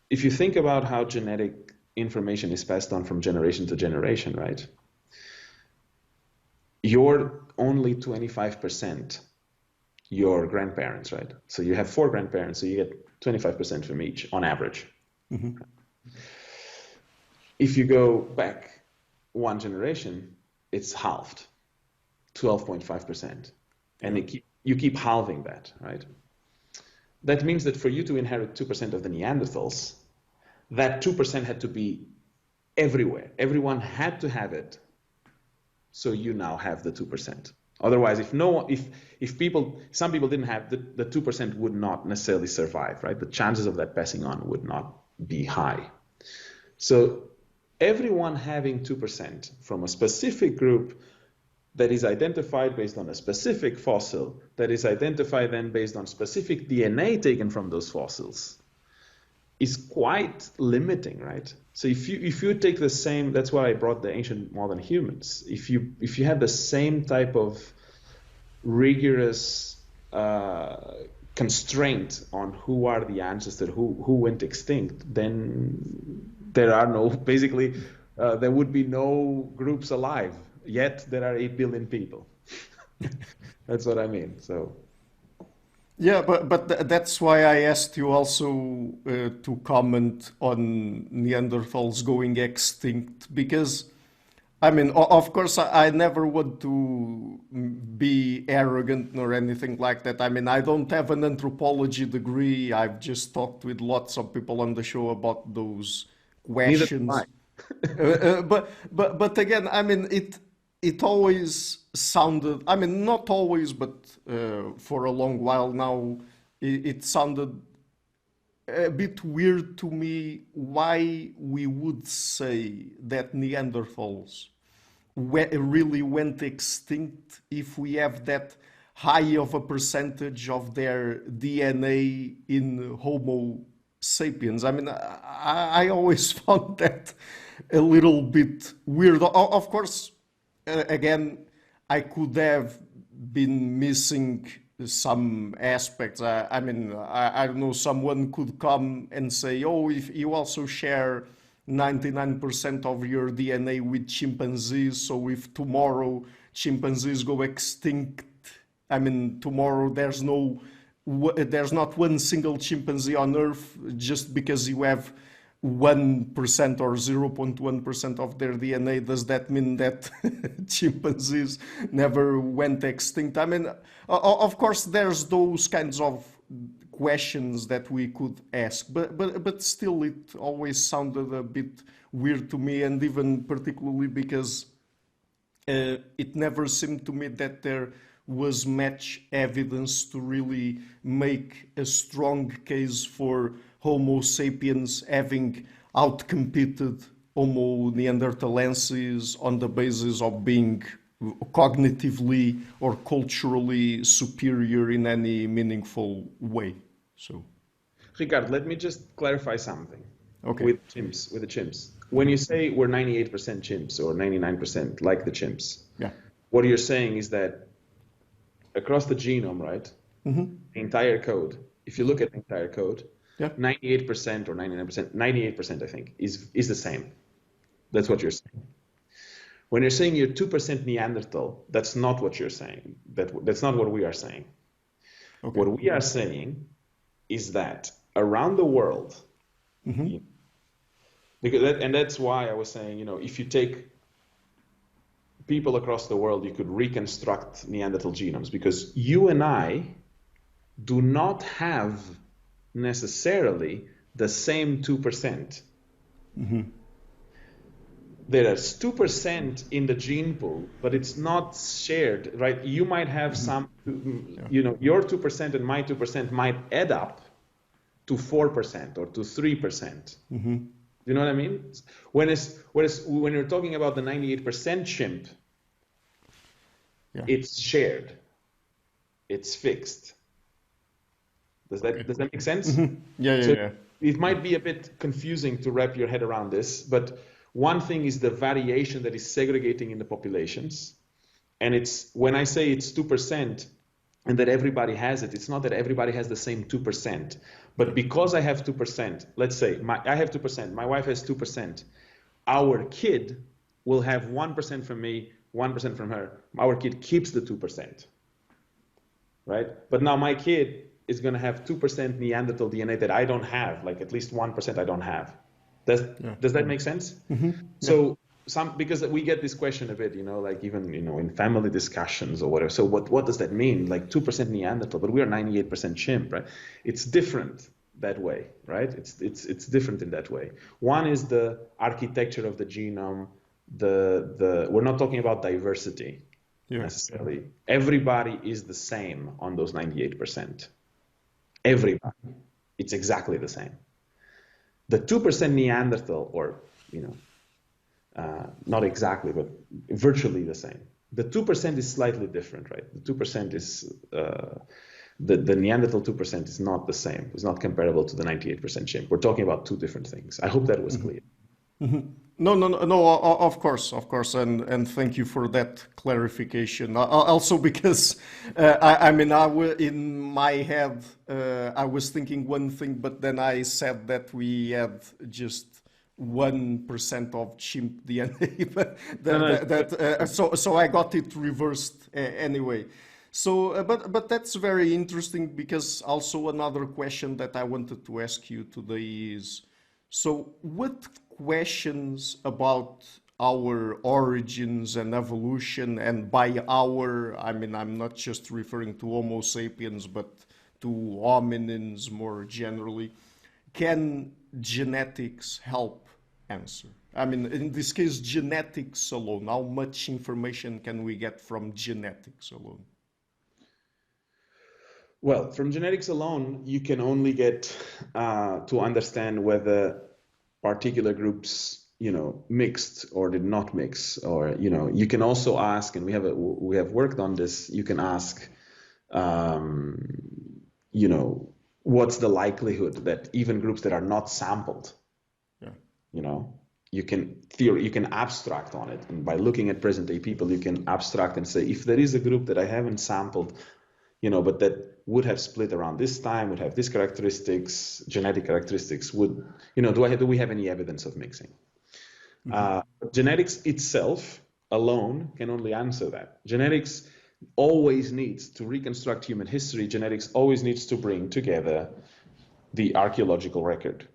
If you think about how genetic information is passed on from generation to generation, right? You're only 25% your grandparents, right? So you have 4 grandparents, so you get 25% from each on average. Mm-hmm. If you go back one generation, it's halved, 12.5%. And you keep halving that, right? That means that for you to inherit 2% of the Neanderthals, that 2% had to be everywhere. Everyone had to have it. So you now have the 2%. Otherwise, some people didn't have, the 2% would not necessarily survive, right? The chances of that passing on would not be high. So everyone having 2% from a specific group that is identified based on a specific fossil, that is identified then based on specific DNA taken from those fossils, is quite limiting, right? So if you take the same, that's why I brought the ancient modern humans. If you have the same type of rigorous constraint on who are the ancestors, who went extinct, then there are there would be no groups alive. Yet there are 8 billion people. That's what I mean. So. Yeah, but that's why I asked you also to comment on Neanderthals going extinct, because, of course, I never want to be arrogant nor anything like that. I don't have an anthropology degree. I've just talked with lots of people on the show about those questions. But again, it always sounded, not always, but for a long while now, it sounded a bit weird to me why we would say that Neanderthals really went extinct if we have that high of a percentage of their DNA in Homo sapiens. I always found that a little bit weird. Of course, again, I could have been missing some aspects. I don't know, someone could come and say, oh, if you also share 99% of your DNA with chimpanzees, so if tomorrow chimpanzees go extinct, tomorrow there's not one single chimpanzee on Earth, just because you have 1% or 0.1% of their DNA, does that mean that chimpanzees never went extinct? Of course, there's those kinds of questions that we could ask, but still it always sounded a bit weird to me, and even particularly because it never seemed to me that there was much evidence to really make a strong case for Homo sapiens having outcompeted Homo neanderthalensis on the basis of being cognitively or culturally superior in any meaningful way. So, Ricardo, let me just clarify something. Okay. With the chimps. When you say we're 98% chimps or 99% like the chimps, Yeah. what you're saying is that across the genome, right? The entire code, if you look at the entire code, Yeah. 98% or 99%, 98% I think is the same. That's what you're saying. When you're saying you're 2% Neanderthal, that's not what you're saying. That's not what we are saying. Okay. What we are saying is that around the world, that's why I was saying, if you take people across the world, you could reconstruct Neanderthal genomes, because you and I do not have necessarily the same 2%. There is 2% in the gene pool, but it's not shared, right? You might have some, your 2% and my 2% might add up to 4% or to 3%. You know what I mean? When you're talking about the 98% chimp, it's shared, it's fixed. Does that make sense? Yeah. It might be a bit confusing to wrap your head around this, but one thing is the variation that is segregating in the populations. And it's when I say it's 2% and that everybody has it, it's not that everybody has the same 2%. But because I have 2%, let's say I have 2%, my wife has 2%, our kid will have 1% from me, 1% from her. Our kid keeps the 2%, right? But now my kid is going to have 2% Neanderthal DNA that I don't have, like at least 1% I don't have. Does that make sense? So because we get this question a bit, like even in family discussions or whatever. So what does that mean? Like 2% Neanderthal, but we are 98% chimp, right? It's different that way, right? It's different in that way. One is the architecture of the genome. We're not talking about diversity necessarily. Everybody is the same on those 98%. Everybody, it's exactly the same. The 2% Neanderthal, or not exactly, but virtually the same. The 2% is slightly different, right? The 2% is the Neanderthal 2% is not the same. It's not comparable to the 98% chimp. We're talking about two different things. I hope that was clear. No. Of course, and thank you for that clarification. Also, because in my head, I was thinking one thing, but then I said that we had just 1% of chimp DNA. So I got it reversed anyway. So, but that's very interesting, because also another question that I wanted to ask you today is, so what questions about our origins and evolution, and by our, I'm not just referring to Homo sapiens, but to hominins more generally, can genetics help answer? In this case, genetics alone. How much information can we get from genetics alone? Well, from genetics alone, you can only get to understand whether particular groups, mixed or did not mix, or you can also ask, and we have worked on this. You can ask, what's the likelihood that even groups that are not sampled, you can abstract on it, and by looking at present day people, you can abstract and say, if there is a group that I haven't sampled, but that would have split around this time, would have these characteristics, genetic characteristics, do we have any evidence of mixing? Genetics itself alone can only answer that. Genetics always needs to reconstruct human history. Genetics always needs to bring together the archaeological record.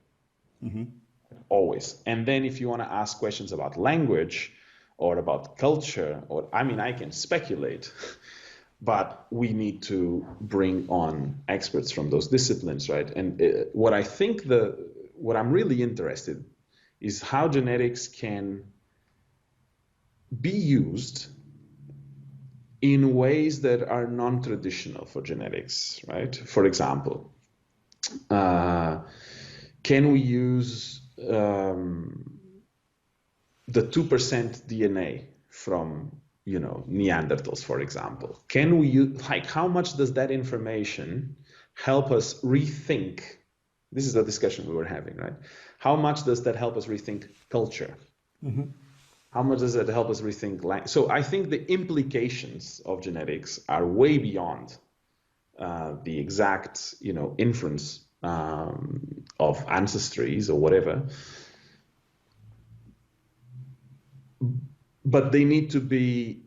Always. And then if you want to ask questions about language or about culture, or I can speculate. but we need to bring on experts from those disciplines, right? And what I'm really interested is how genetics can be used in ways that are non-traditional for genetics, right? For example, can we use the 2% DNA from Neanderthals, for example? Can we use, how much does that information help us rethink? This is the discussion we were having, right? How much does that help us rethink culture? Mm-hmm. How much does that help us rethink language? So I think the implications of genetics are way beyond the exact, inference of ancestries or whatever. But they need to be,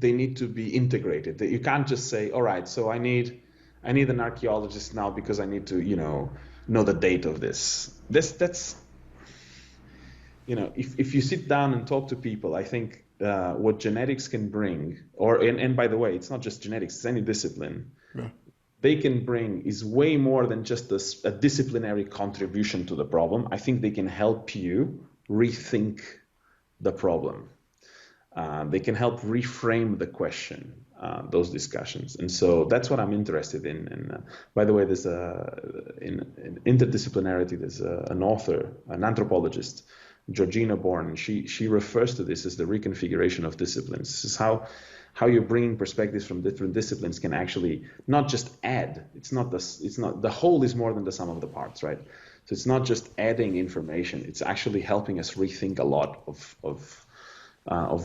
integrated. You can't just say, all right, so I need an archaeologist now because I need to, know the date of this. That's if you sit down and talk to people, I think what genetics can bring, and by the way, it's not just genetics, it's any discipline. Yeah. They can bring is way more than just a disciplinary contribution to the problem. I think they can help you rethink the problem. They can help reframe the question, those discussions. And so that's what I'm interested in. And by the way, there's in interdisciplinarity, there's an author, an anthropologist, Georgina Bourne. She refers to this as the reconfiguration of disciplines. This is how you're bringing perspectives from different disciplines can actually not just add. It's not the whole is more than the sum of the parts, right? So it's not just adding information. It's actually helping us rethink a lot of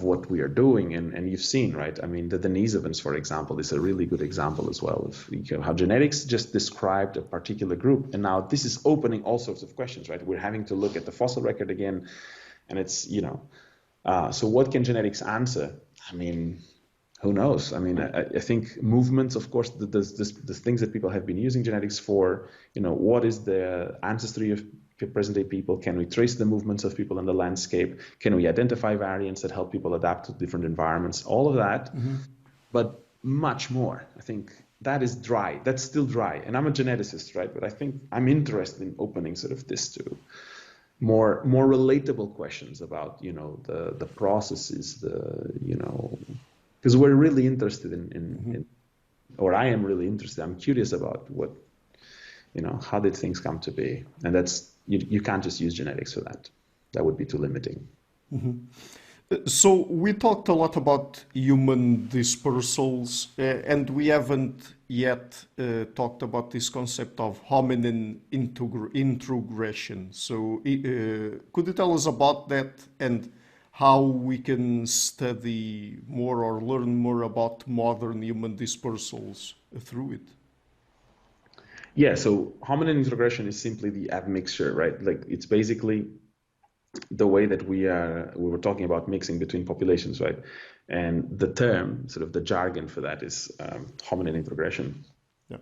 what we are doing. And you've seen, right? I mean, the Denisovans, for example, is a really good example as well of how genetics just described a particular group. And now this is opening all sorts of questions, right? We're having to look at the fossil record again. And it's, so what can genetics answer? I mean, who knows? I mean, I think movements, of course, the things that people have been using genetics for, what is the ancestry of present-day people? Can we trace the movements of people in the landscape? Can we identify variants that help people adapt to different environments? All of that, but much more. I think that is dry. That's still dry. And I'm a geneticist, right? But I think I'm interested in opening sort of this to more relatable questions about, the processes, because we're really interested in, or I am really interested. I'm curious about what, how did things come to be? And that's, you can't just use genetics for that. That would be too limiting. Mm-hmm. So we talked a lot about human dispersals, and we haven't yet talked about this concept of hominin introgression. So could you tell us about that and how we can study more or learn more about modern human dispersals through it? Yeah, so hominin introgression is simply the admixture, right? Like it's basically the way that we were talking about mixing between populations, right? And the term, sort of the jargon for that is hominin introgression. Yeah.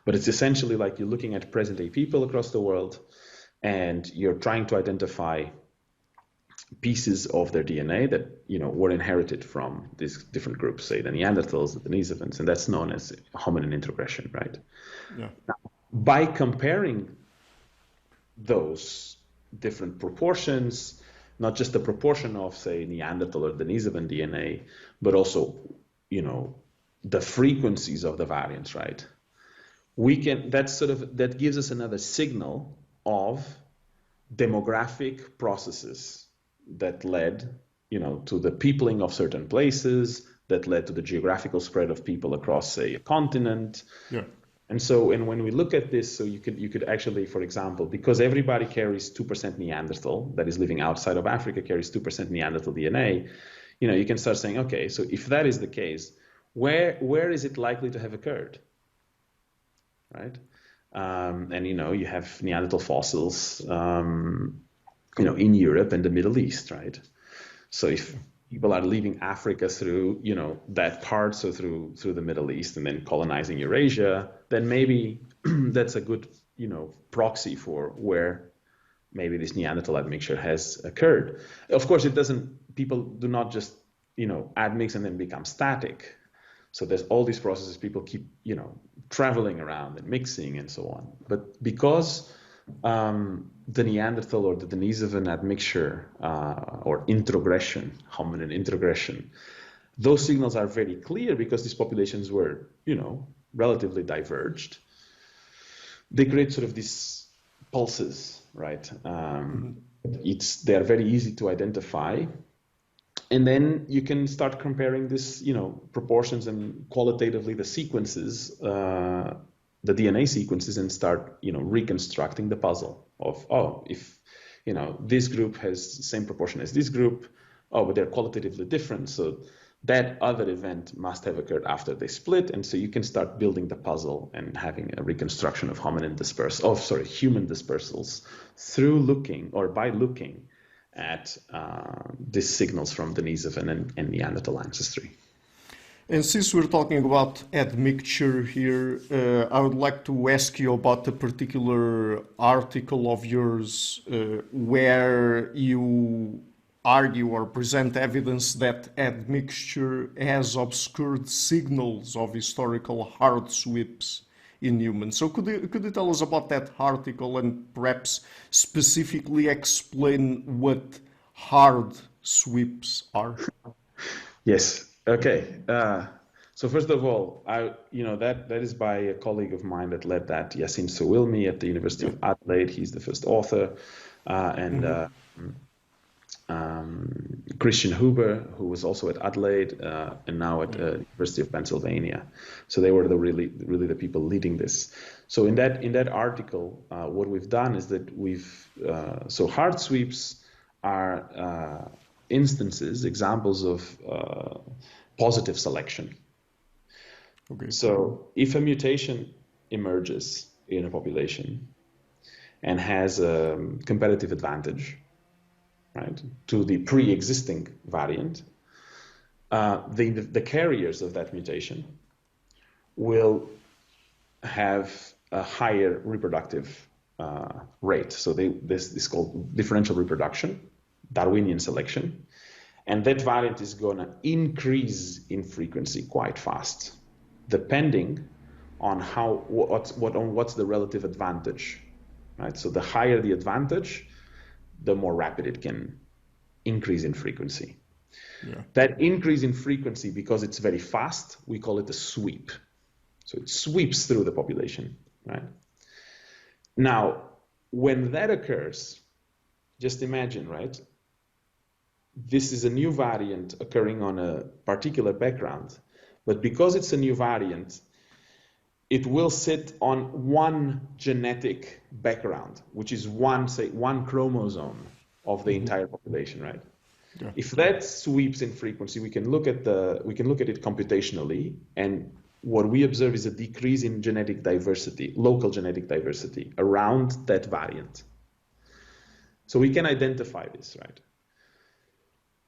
But it's essentially like you're looking at present-day people across the world and you're trying to identify pieces of their DNA that were inherited from these different groups, say the Neanderthals, the Denisovans, and that's known as hominin introgression, right? Yeah. Now, by comparing those different proportions, not just the proportion of, say, Neanderthal or Denisovan DNA, but also, the frequencies of the variants, right? That gives us another signal of demographic processes that led, to the peopling of certain places, that led to the geographical spread of people across, say, a continent. Yeah. And when we look at this, so you could actually, for example, because everybody carries 2% Neanderthal that is living outside of Africa carries 2% Neanderthal DNA, you can start saying, okay, so if that is the case, where is it likely to have occurred, right? And you have Neanderthal fossils, in Europe and the Middle East, right? So if people are leaving Africa through, that part, so through the Middle East and then colonizing Eurasia, then maybe that's a good, proxy for where maybe this Neanderthal admixture has occurred. Of course, people do not just, admix and then become static. So there's all these processes, people keep, traveling around and mixing and so on. But because the Neanderthal or the Denisovan admixture or introgression, hominin introgression, those signals are very clear because these populations were, relatively diverged. They create sort of these pulses, right? They are very easy to identify. And then you can start comparing this, proportions and qualitatively the sequences, the DNA sequences, and start, reconstructing the puzzle of, if, this group has the same proportion as this group, but they're qualitatively different. So that other event must have occurred after they split. And so you can start building the puzzle and having a reconstruction of human dispersals by looking at these signals from Denisovan and Neanderthal ancestry. And since we're talking about admixture here, I would like to ask you about a particular article of yours where you argue or present evidence that admixture has obscured signals of historical hard sweeps in humans. So could you tell us about that article and perhaps specifically explain what hard sweeps are? Yes. Okay. So first of all, that is by a colleague of mine that led that, Yassine Souilmi at the University of Adelaide. He's the first author, Christian Huber, who was also at Adelaide and now at the University of Pennsylvania. So they were really the people leading this. So in that article, what we've done is that so hard sweeps are examples of positive selection. Okay. So if a mutation emerges in a population and has a competitive advantage, right, to the pre-existing variant, the carriers of that mutation will have a higher reproductive rate. So this is called differential reproduction, Darwinian selection, and that variant is going to increase in frequency quite fast, depending on what's the relative advantage, right? So the higher the advantage, the more rapid it can increase in frequency. Yeah. That increase in frequency, because it's very fast, we call it a sweep. So it sweeps through the population, right? Now, when that occurs, just imagine, right? This is a new variant occurring on a particular background, but because it's a new variant, it will sit on one genetic background, which is one chromosome of the entire population, right? Yeah. If that sweeps in frequency, we can look at it computationally, and what we observe is a decrease in genetic diversity, local genetic diversity around that variant. So we can identify this, right?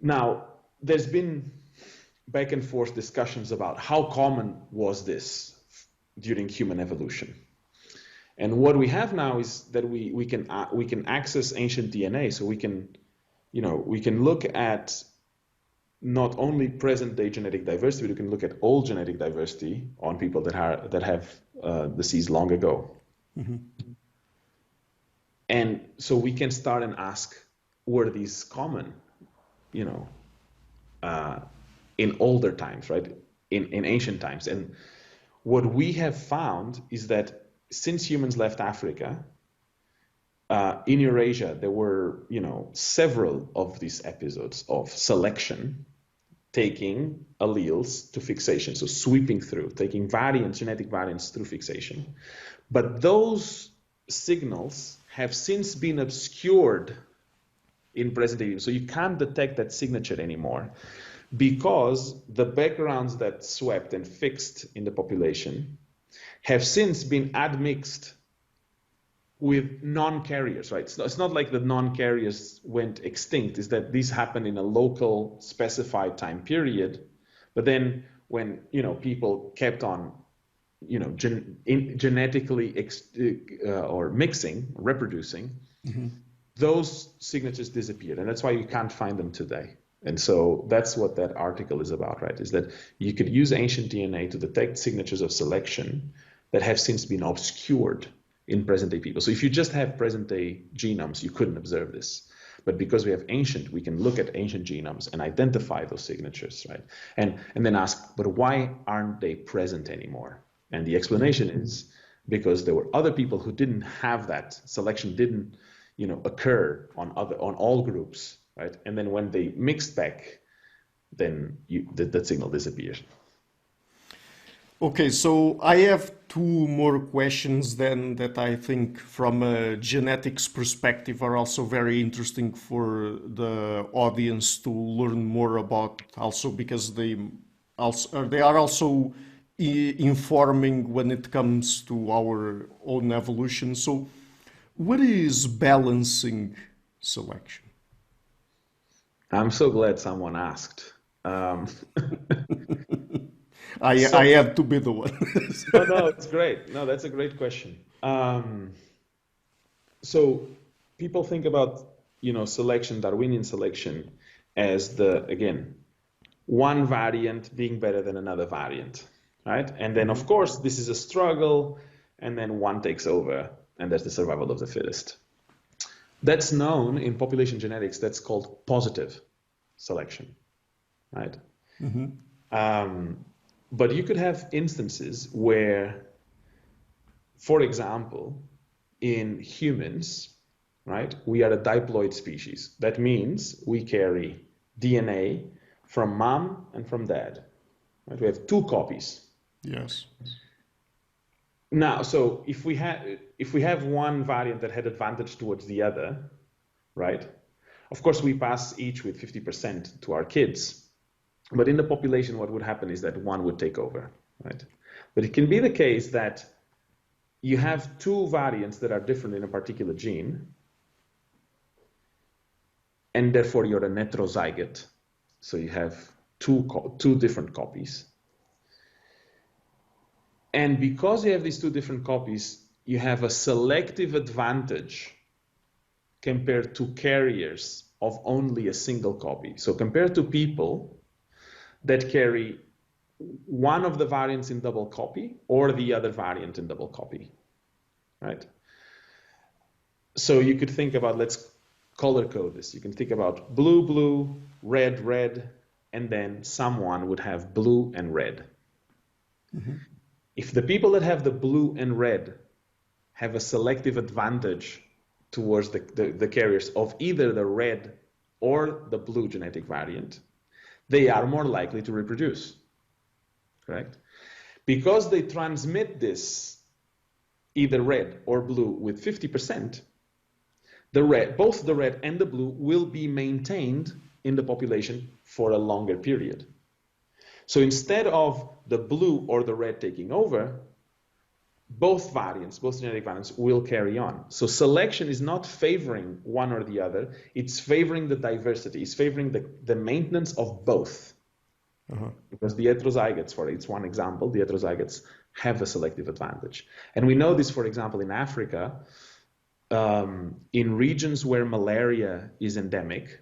Now, there's been back and forth discussions about how common was this during human evolution. And what we have now is that we can access ancient DNA, so we can look at not only present day genetic diversity, but we can look at old genetic diversity on people that have deceased long ago. Mm-hmm. And so we can start and ask, were these common, in older times, right? In ancient times. And what we have found is that since humans left Africa, in Eurasia, there were, several of these episodes of selection, taking alleles to fixation, so sweeping through, taking genetic variants through fixation. But those signals have since been obscured in present day, so you can't detect that signature anymore, because the backgrounds that swept and fixed in the population have since been admixed with non-carriers, right? It's not like the non-carriers went extinct, it's that these happened in a local specified time period, but then when, people kept on, genetically or mixing, reproducing, mm-hmm. those signatures disappeared, and that's why you can't find them today. And so that's what that article is about, right? Is that you could use ancient DNA to detect signatures of selection that have since been obscured in present-day people. So if you just have present-day genomes, you couldn't observe this. But because we have ancient, we can look at ancient genomes and identify those signatures, right? And then ask, but why aren't they present anymore? And the explanation is because there were other people who didn't have that. Selection didn't, occur on all groups, right? And then when they mixed back, then that signal disappears. Okay, so I have two more questions then that I think from a genetics perspective are also very interesting for the audience to learn more about, also because they are also informing when it comes to our own evolution. So what is balancing selection? I'm so glad someone asked. I have to be the one. No, it's great. No, that's a great question. So people think about, selection, Darwinian selection, as one variant being better than another variant, right? And then, of course, this is a struggle, and then one takes over, and that's the survival of the fittest. That's known in population genetics. That's called positive selection, right? But you could have instances where, for example, in humans, right, we are a diploid species. That means we carry DNA from mom and from dad. Right? We have two copies. Yes. Now, so if we have one variant that had advantage towards the other, right, of course we pass each with 50% to our kids. But in the population, what would happen is that one would take over, right? But it can be the case that you have two variants that are different in a particular gene, and therefore you're an heterozygote. So you have two different copies. And because you have these two different copies, you have a selective advantage compared to carriers of only a single copy. So compared to people that carry one of the variants in double copy or the other variant in double copy, right? So you could think about, let's color code this. You can think about blue, blue, red, red, and then someone would have blue and red. If the people that have the blue and red have a selective advantage towards the carriers of either the red or the blue genetic variant, they are more likely to reproduce, correct? Because they transmit this either red or blue with 50%, both the red and the blue will be maintained in the population for a longer period. So instead of the blue or the red taking over, both genetic variants will carry on. So selection is not favoring one or the other, it's favoring the diversity, it's favoring the maintenance of both. Because the heterozygotes, it's one example, the heterozygotes have a selective advantage. And we know this, for example, in Africa, in regions where malaria is endemic,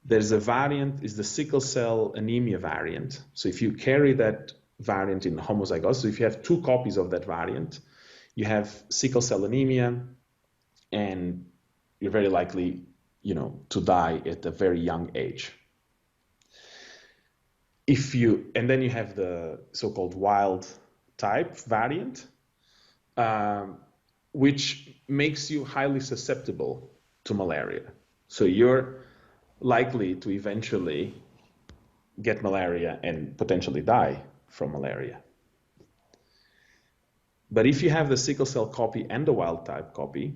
there's a variant, is the sickle cell anemia variant. So if you carry that variant in homozygous, so if you have two copies of that variant, you have sickle cell anemia, and you're very likely, to die at a very young age. And then you have the so-called wild type variant, which makes you highly susceptible to malaria. So you're likely to eventually get malaria and potentially die from malaria. But if you have the sickle cell copy and the wild type copy,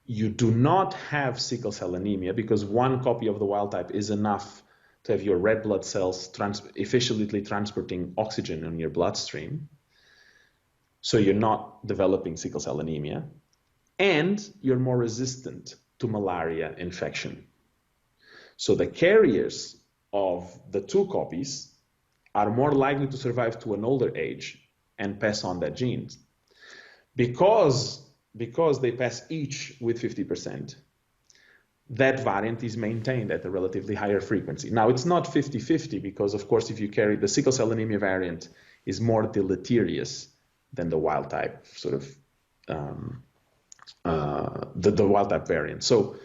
you do not have sickle cell anemia because one copy of the wild type is enough to have your red blood cells efficiently transporting oxygen in your bloodstream. So you're not developing sickle cell anemia, and you're more resistant to malaria infection. So the carriers of the two copies are more likely to survive to an older age and pass on that gene. Because they pass each with 50%, that variant is maintained at a relatively higher frequency. Now, it's not 50-50 because, of course, if you carry the sickle cell anemia variant is more deleterious than the wild type sort of the wild type variant. So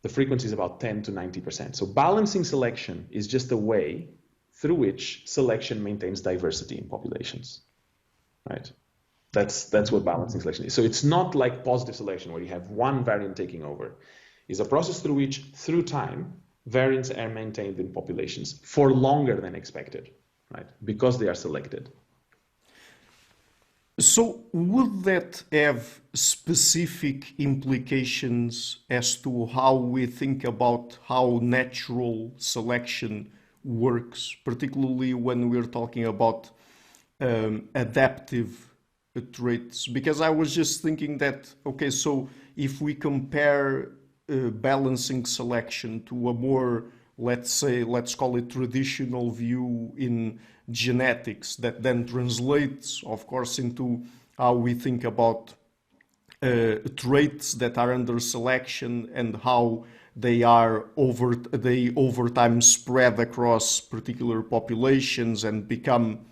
the frequency is about 10 to 90%. So balancing selection is just a way through which selection maintains diversity in populations, right? That's what balancing selection is. So it's not like positive selection where you have one variant taking over. It's a process through which, through time, variants are maintained in populations for longer than expected, right? Because they are selected. So would that have specific implications as to how we think about how natural selection works, particularly when we're talking about adaptive traits? Because I was just thinking that, okay, so if we compare balancing selection to a more, let's call it traditional view in genetics that then translates, of course, into how we think about traits that are under selection and how they over time spread across particular populations and become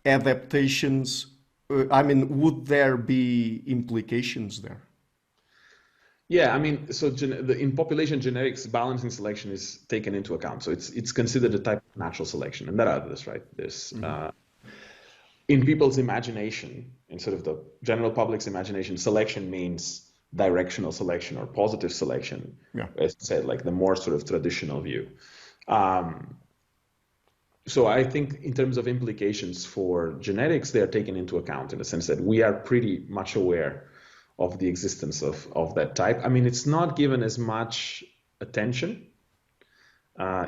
adaptations. Would there be implications there? Yeah, I mean, so in population genetics, balancing selection is taken into account. So it's considered a type of natural selection, and there are others, right? There's in people's imagination, in sort of the general public's imagination, selection means directional selection or positive selection. Yeah. As I said, like the more sort of traditional view. So I think in terms of implications for genetics, they are taken into account in the sense that we are pretty much aware of the existence of that type. I mean, it's not given as much attention,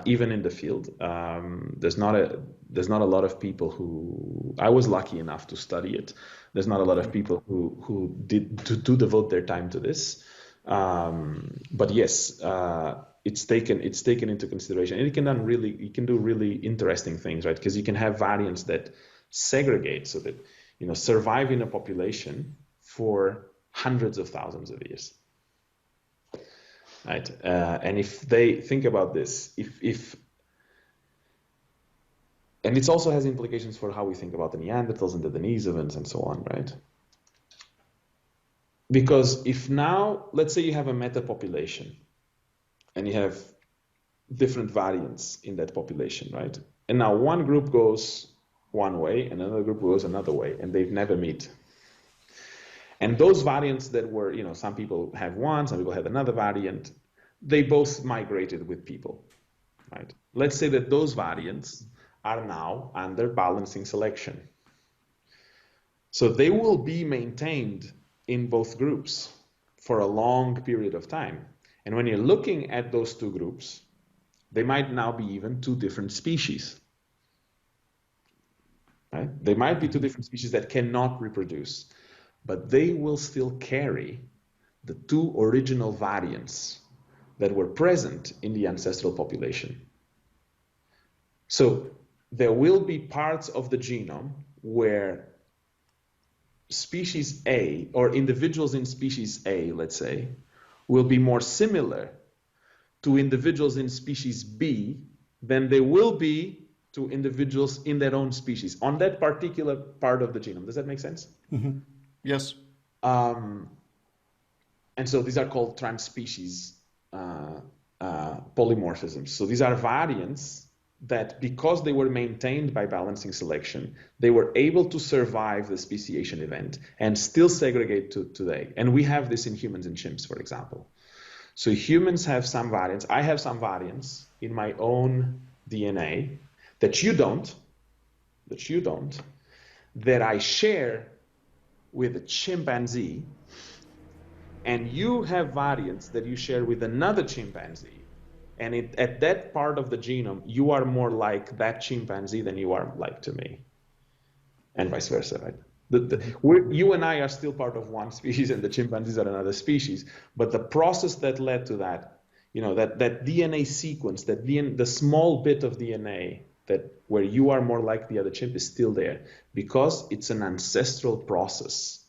even in the field. There's not a lot of people who, I was lucky enough to study it. There's not a lot of people who did to devote their time to this. But yes, it's taken into consideration, and it can do really interesting things, right? Because you can have variants that segregate so that, survive in a population for hundreds of thousands of years, right? And if they think about this, and it also has implications for how we think about the Neanderthals and the Denisovans and so on, right? Because if now, let's say you have a meta population and you have different variants in that population, right? And now one group goes one way and another group goes another way, and they've never met. And those variants that were, some people have one, some people have another variant, they both migrated with people, right? Let's say that those variants are now under balancing selection. So they will be maintained in both groups for a long period of time. And when you're looking at those two groups, they might now be even two different species, right? They might be two different species that cannot reproduce, but they will still carry the two original variants that were present in the ancestral population. So there will be parts of the genome where species A, or individuals in species A, let's say, will be more similar to individuals in species B than they will be to individuals in their own species on that particular part of the genome. Does that make sense? Mm-hmm. Yes. And so these are called transspecies polymorphisms. So these are variants that, because they were maintained by balancing selection, they were able to survive the speciation event and still segregate to today. And we have this in humans and chimps, for example. So humans have some variants. I have some variants in my own DNA that you don't, that I share with a chimpanzee, and you have variants that you share with another chimpanzee. And at that part of the genome, you are more like that chimpanzee than you are like to me, and vice versa, right? You and I are still part of one species, and the chimpanzees are another species. But the process that led to that, that DNA sequence, the small bit of DNA where you are more like the other chimp is still there, because it's an ancestral process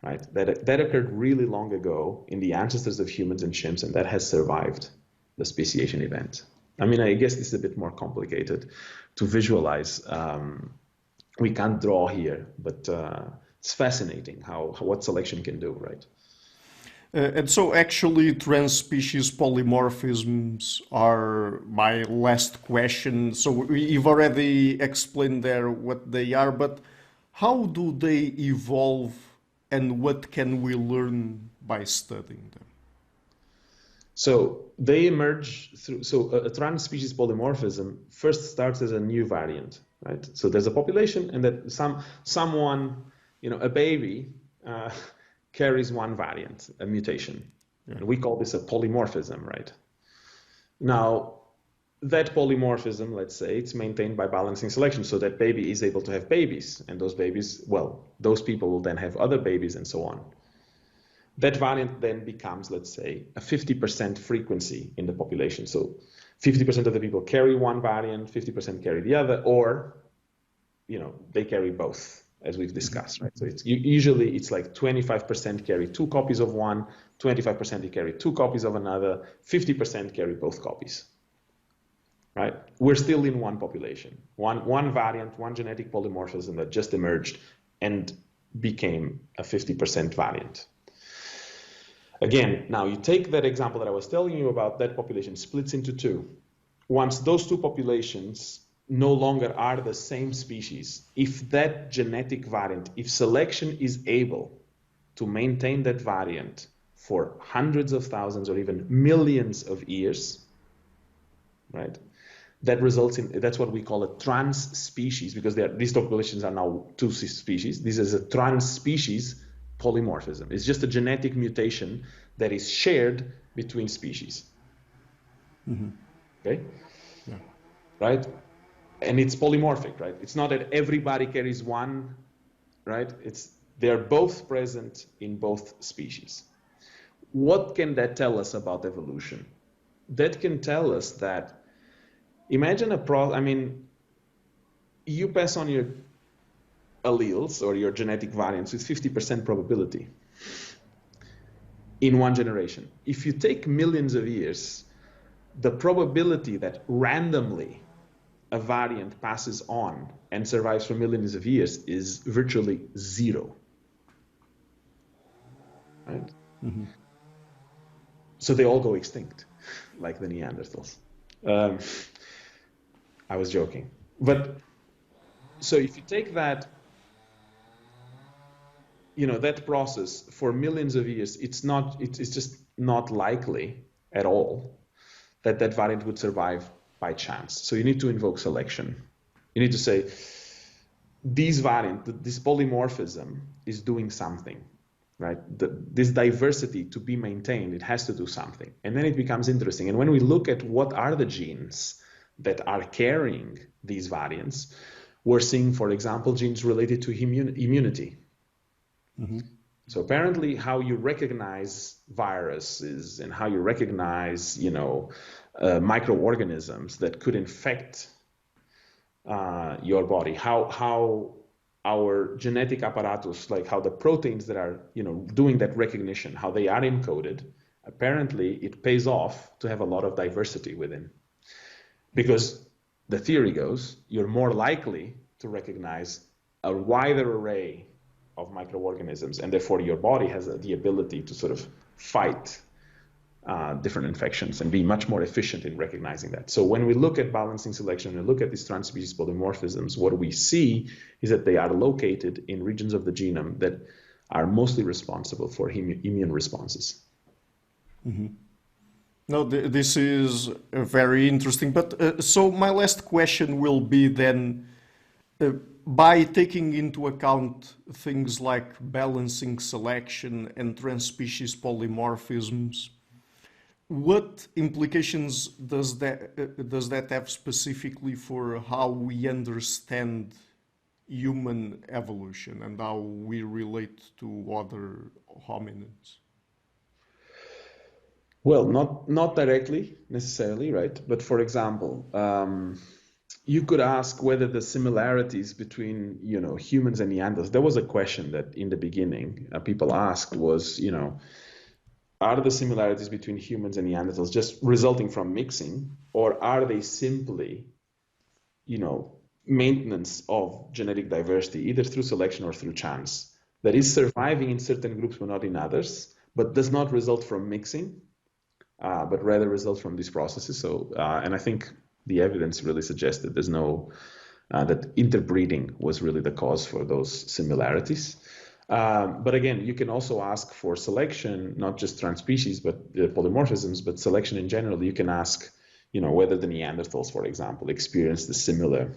right? That occurred really long ago in the ancestors of humans and chimps, and that has survived the speciation event. I mean, I guess this is a bit more complicated to visualize. We can't draw here, but it's fascinating what selection can do, right? And so actually trans-species polymorphisms are my last question. So you've already explained there what they are, but how do they evolve and what can we learn by studying them? So they emerge through, so a trans-species polymorphism first starts as a new variant, right? So there's a population and that someone, a baby, carries one variant, a mutation. Yeah. And we call this a polymorphism, right? Now, that polymorphism, let's say, it's maintained by balancing selection, so that baby is able to have babies, and those babies, well, those people will then have other babies and so on. That variant then becomes, let's say, a 50% frequency in the population. So 50% of the people carry one variant, 50% carry the other, or, they carry both, as we've discussed, right? So usually it's like 25% carry 2 copies of one, 25% carry 2 copies of another, 50% carry both copies, right? We're still in one population, one variant, one genetic polymorphism that just emerged and became a 50% variant. Again, now you take that example that I was telling you about, that population splits into 2. Once those 2 populations no longer are the same species, if that genetic variant, if selection is able to maintain that variant for hundreds of thousands or even millions of years, right? That results in, that's what we call a trans species, because these populations are now 2 species. This is a trans species polymorphism. It's just a genetic mutation that is shared between species. Mm-hmm. Okay? Yeah. Right? And it's polymorphic, right? It's not that everybody carries one, right? They're both present in both species. What can that tell us about evolution? That can tell us that, imagine you pass on your alleles or your genetic variants with 50% probability in one generation. If you take millions of years, the probability that randomly a variant passes on and survives for millions of years is virtually 0. Right? Mm-hmm. So they all go extinct, like the Neanderthals. I was joking. But so if you take that, that process for millions of years, it's just not likely at all that variant would survive by chance. So you need to invoke selection. You need to say, this polymorphism is doing something, right? This diversity to be maintained, it has to do something. And then it becomes interesting. And when we look at what are the genes that are carrying these variants, we're seeing, for example, genes related to immunity. Mm-hmm. So apparently how you recognize viruses and how you recognize, microorganisms that could infect your body, how our genetic apparatus, like how the proteins that are, doing that recognition, how they are encoded, apparently it pays off to have a lot of diversity within. Because the theory goes, you're more likely to recognize a wider array of microorganisms, and therefore your body has the ability to sort of fight different infections and be much more efficient in recognizing that. So when we look at balancing selection and look at these trans-species polymorphisms, what we see is that they are located in regions of the genome that are mostly responsible for immune responses. Mm-hmm. No, this is very interesting. But so my last question will be then, by taking into account things like balancing selection and trans-species polymorphisms, what implications does that have specifically for how we understand human evolution and how we relate to other hominins? Well, not directly necessarily, right? But for example, you could ask whether the similarities between, humans and Neanderthals, there was a question that in the beginning people asked was, are the similarities between humans and Neanderthals just resulting from mixing, or are they simply, maintenance of genetic diversity, either through selection or through chance, that is surviving in certain groups but not in others, but does not result from mixing, but rather results from these processes. So, and I think the evidence really suggests that there's no, that interbreeding was really the cause for those similarities. But again, you can also ask for selection, not just transspecies, but polymorphisms, but selection in general. You can ask, whether the Neanderthals, for example, experienced the similar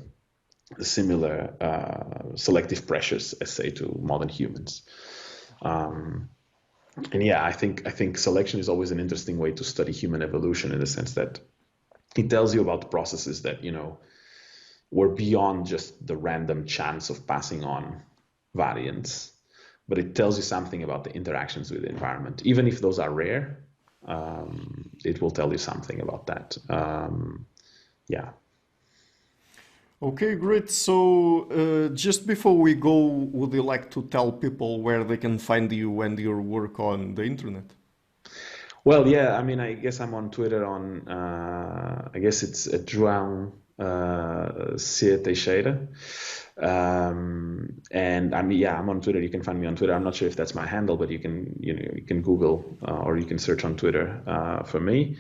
selective pressures as, say, to modern humans. And yeah, I think selection is always an interesting way to study human evolution, in the sense that it tells you about processes that, were beyond just the random chance of passing on variants, but it tells you something about the interactions with the environment. Even if those are rare, it will tell you something about that. Yeah. Okay, great. So just before we go, would you like to tell people where they can find you and your work on the internet? Well, yeah, I mean, I guess I'm on Twitter on, I guess it's João Teixeira. And I'm on Twitter. You can find me on Twitter. I'm not sure if that's my handle, but you can Google or you can search on Twitter for me.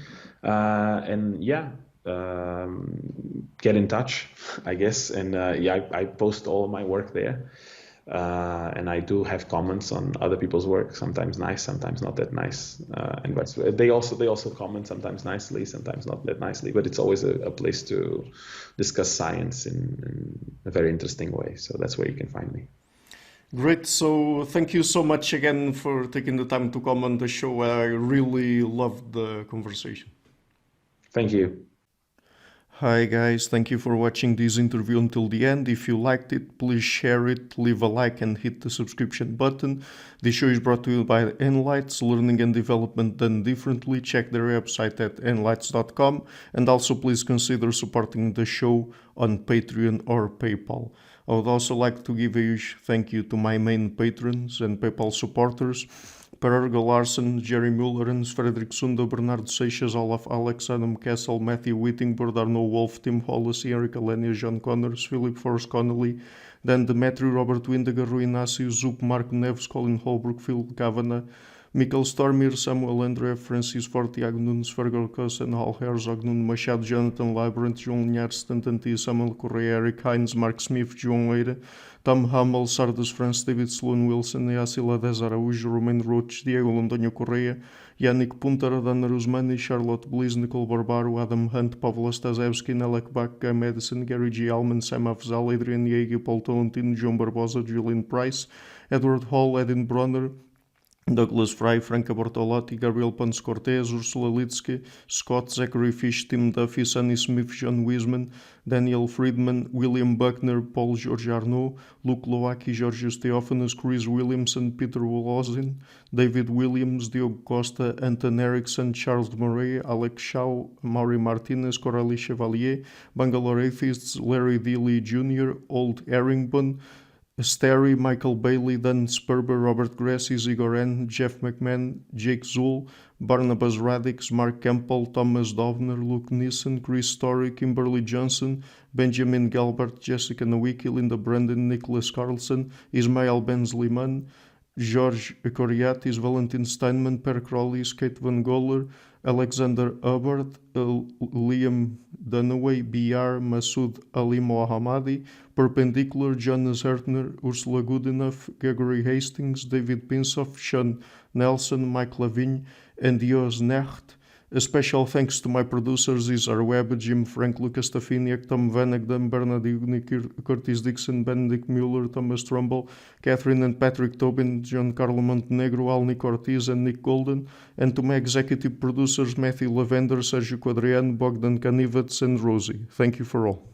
Get in touch, I guess. And I post all of my work there. And I do have comments on other people's work, sometimes nice, sometimes not that nice, and vice versa. They also comment, sometimes nicely, sometimes not that nicely, but it's always a place to discuss science in a very interesting way. So that's where you can find me. Great. So thank you so much again for taking the time to come on the show. I really loved the conversation. Thank you. Hi guys, thank you for watching this interview until the end. If you liked it, please share it, leave a like and hit the subscription button. This show is brought to you by Enlights, learning and development done differently. Check their website at enlights.com, and also please consider supporting the show on Patreon or PayPal. I would also like to give a huge thank you to my main patrons and PayPal supporters: Per-Ergo Larsen, Jerry Mullerens, Frederick Sunda, Bernardo Seixas, Olaf Alex, Adam Kessel, Matthew Whittingbird, Arno Wolf, Tim Hollis, Eric Alenia, John Connors, Philip Forrest Connolly, Dan Demetri, Robert Windiger, Rui Inácio, Zup, Mark Neves, Colin Holbrook, Phil Kavanagh, Mikkel Stormir, Samuel André, Francis Fort, Tiago Nunes, Fergal Cossen, Hal Herzog, Nuno Machado, Jonathan Labyrinth, João Linhares, Stantanti, Samuel Correia, Eric Hines, Mark Smith, João Eira, Tom Hummel, Sardas France, David Sloan Wilson, Yacila Dez Araújo, Romain Roach, Diego Londonho Correia, Yannick Punter, Dana Rusmani, Charlotte Bliss, Nicole Barbaro, Adam Hunt, Pavlo Stasevski, Nelek Bach, Guy Madison, Gary G. Allman, Sam Afzal, Adrian Yeager, Paul Tolentino, João Barbosa, Julian Price, Edward Hall, Edin Bronner, Douglas Fry, Franca Bortolotti, Gabriel Ponce Cortez, Ursula Litsky, Scott, Zachary Fish, Tim Duffy, Sonny Smith, John Wiseman, Daniel Friedman, William Buckner, Paul George Arnaud, Luke Lowacki, Georgios Theophanous, Chris Williamson, Peter Wolozin, David Williams, Diogo Costa, Anton Erickson, Charles Murray, Alex Shaw, Maury Martinez, Coralie Chevalier, Bangalore Atheists, Larry Dealey Jr., Old Erringbone, Sterry, Michael Bailey, Dan Sperber, Robert Grassi, Igor N., Jeff McMahon, Jake Zool, Barnabas Radix, Mark Campbell, Thomas Dovner, Luke Nissen, Chris Story, Kimberly Johnson, Benjamin Galbert, Jessica Nowicki, Linda Brandon, Nicholas Carlson, Ismail Benzliman, George Coriatis, Valentin Steinman, Per Crowley, Kate Van Goller, Alexander Hubbard, Liam Dunaway, BR, Masood Ali Mohammadi, Perpendicular, Jonas Hertner, Ursula Goodenough, Gregory Hastings, David Pinsoff, Sean Nelson, Mike Lavigne, and Dios Necht. A special thanks to my producers Isar Webb, Jim Frank, Lucas Stafiniak, Tom Vanagdam, Bernard Ugni, Curtis Dixon, Benedict Mueller, Thomas Trumbull, Catherine and Patrick Tobin, Giancarlo Montenegro, Alnick Ortiz, and Nick Golden, and to my executive producers Matthew Lavender, Sergio Quadriano, Bogdan Kanivets, and Rosie. Thank you for all.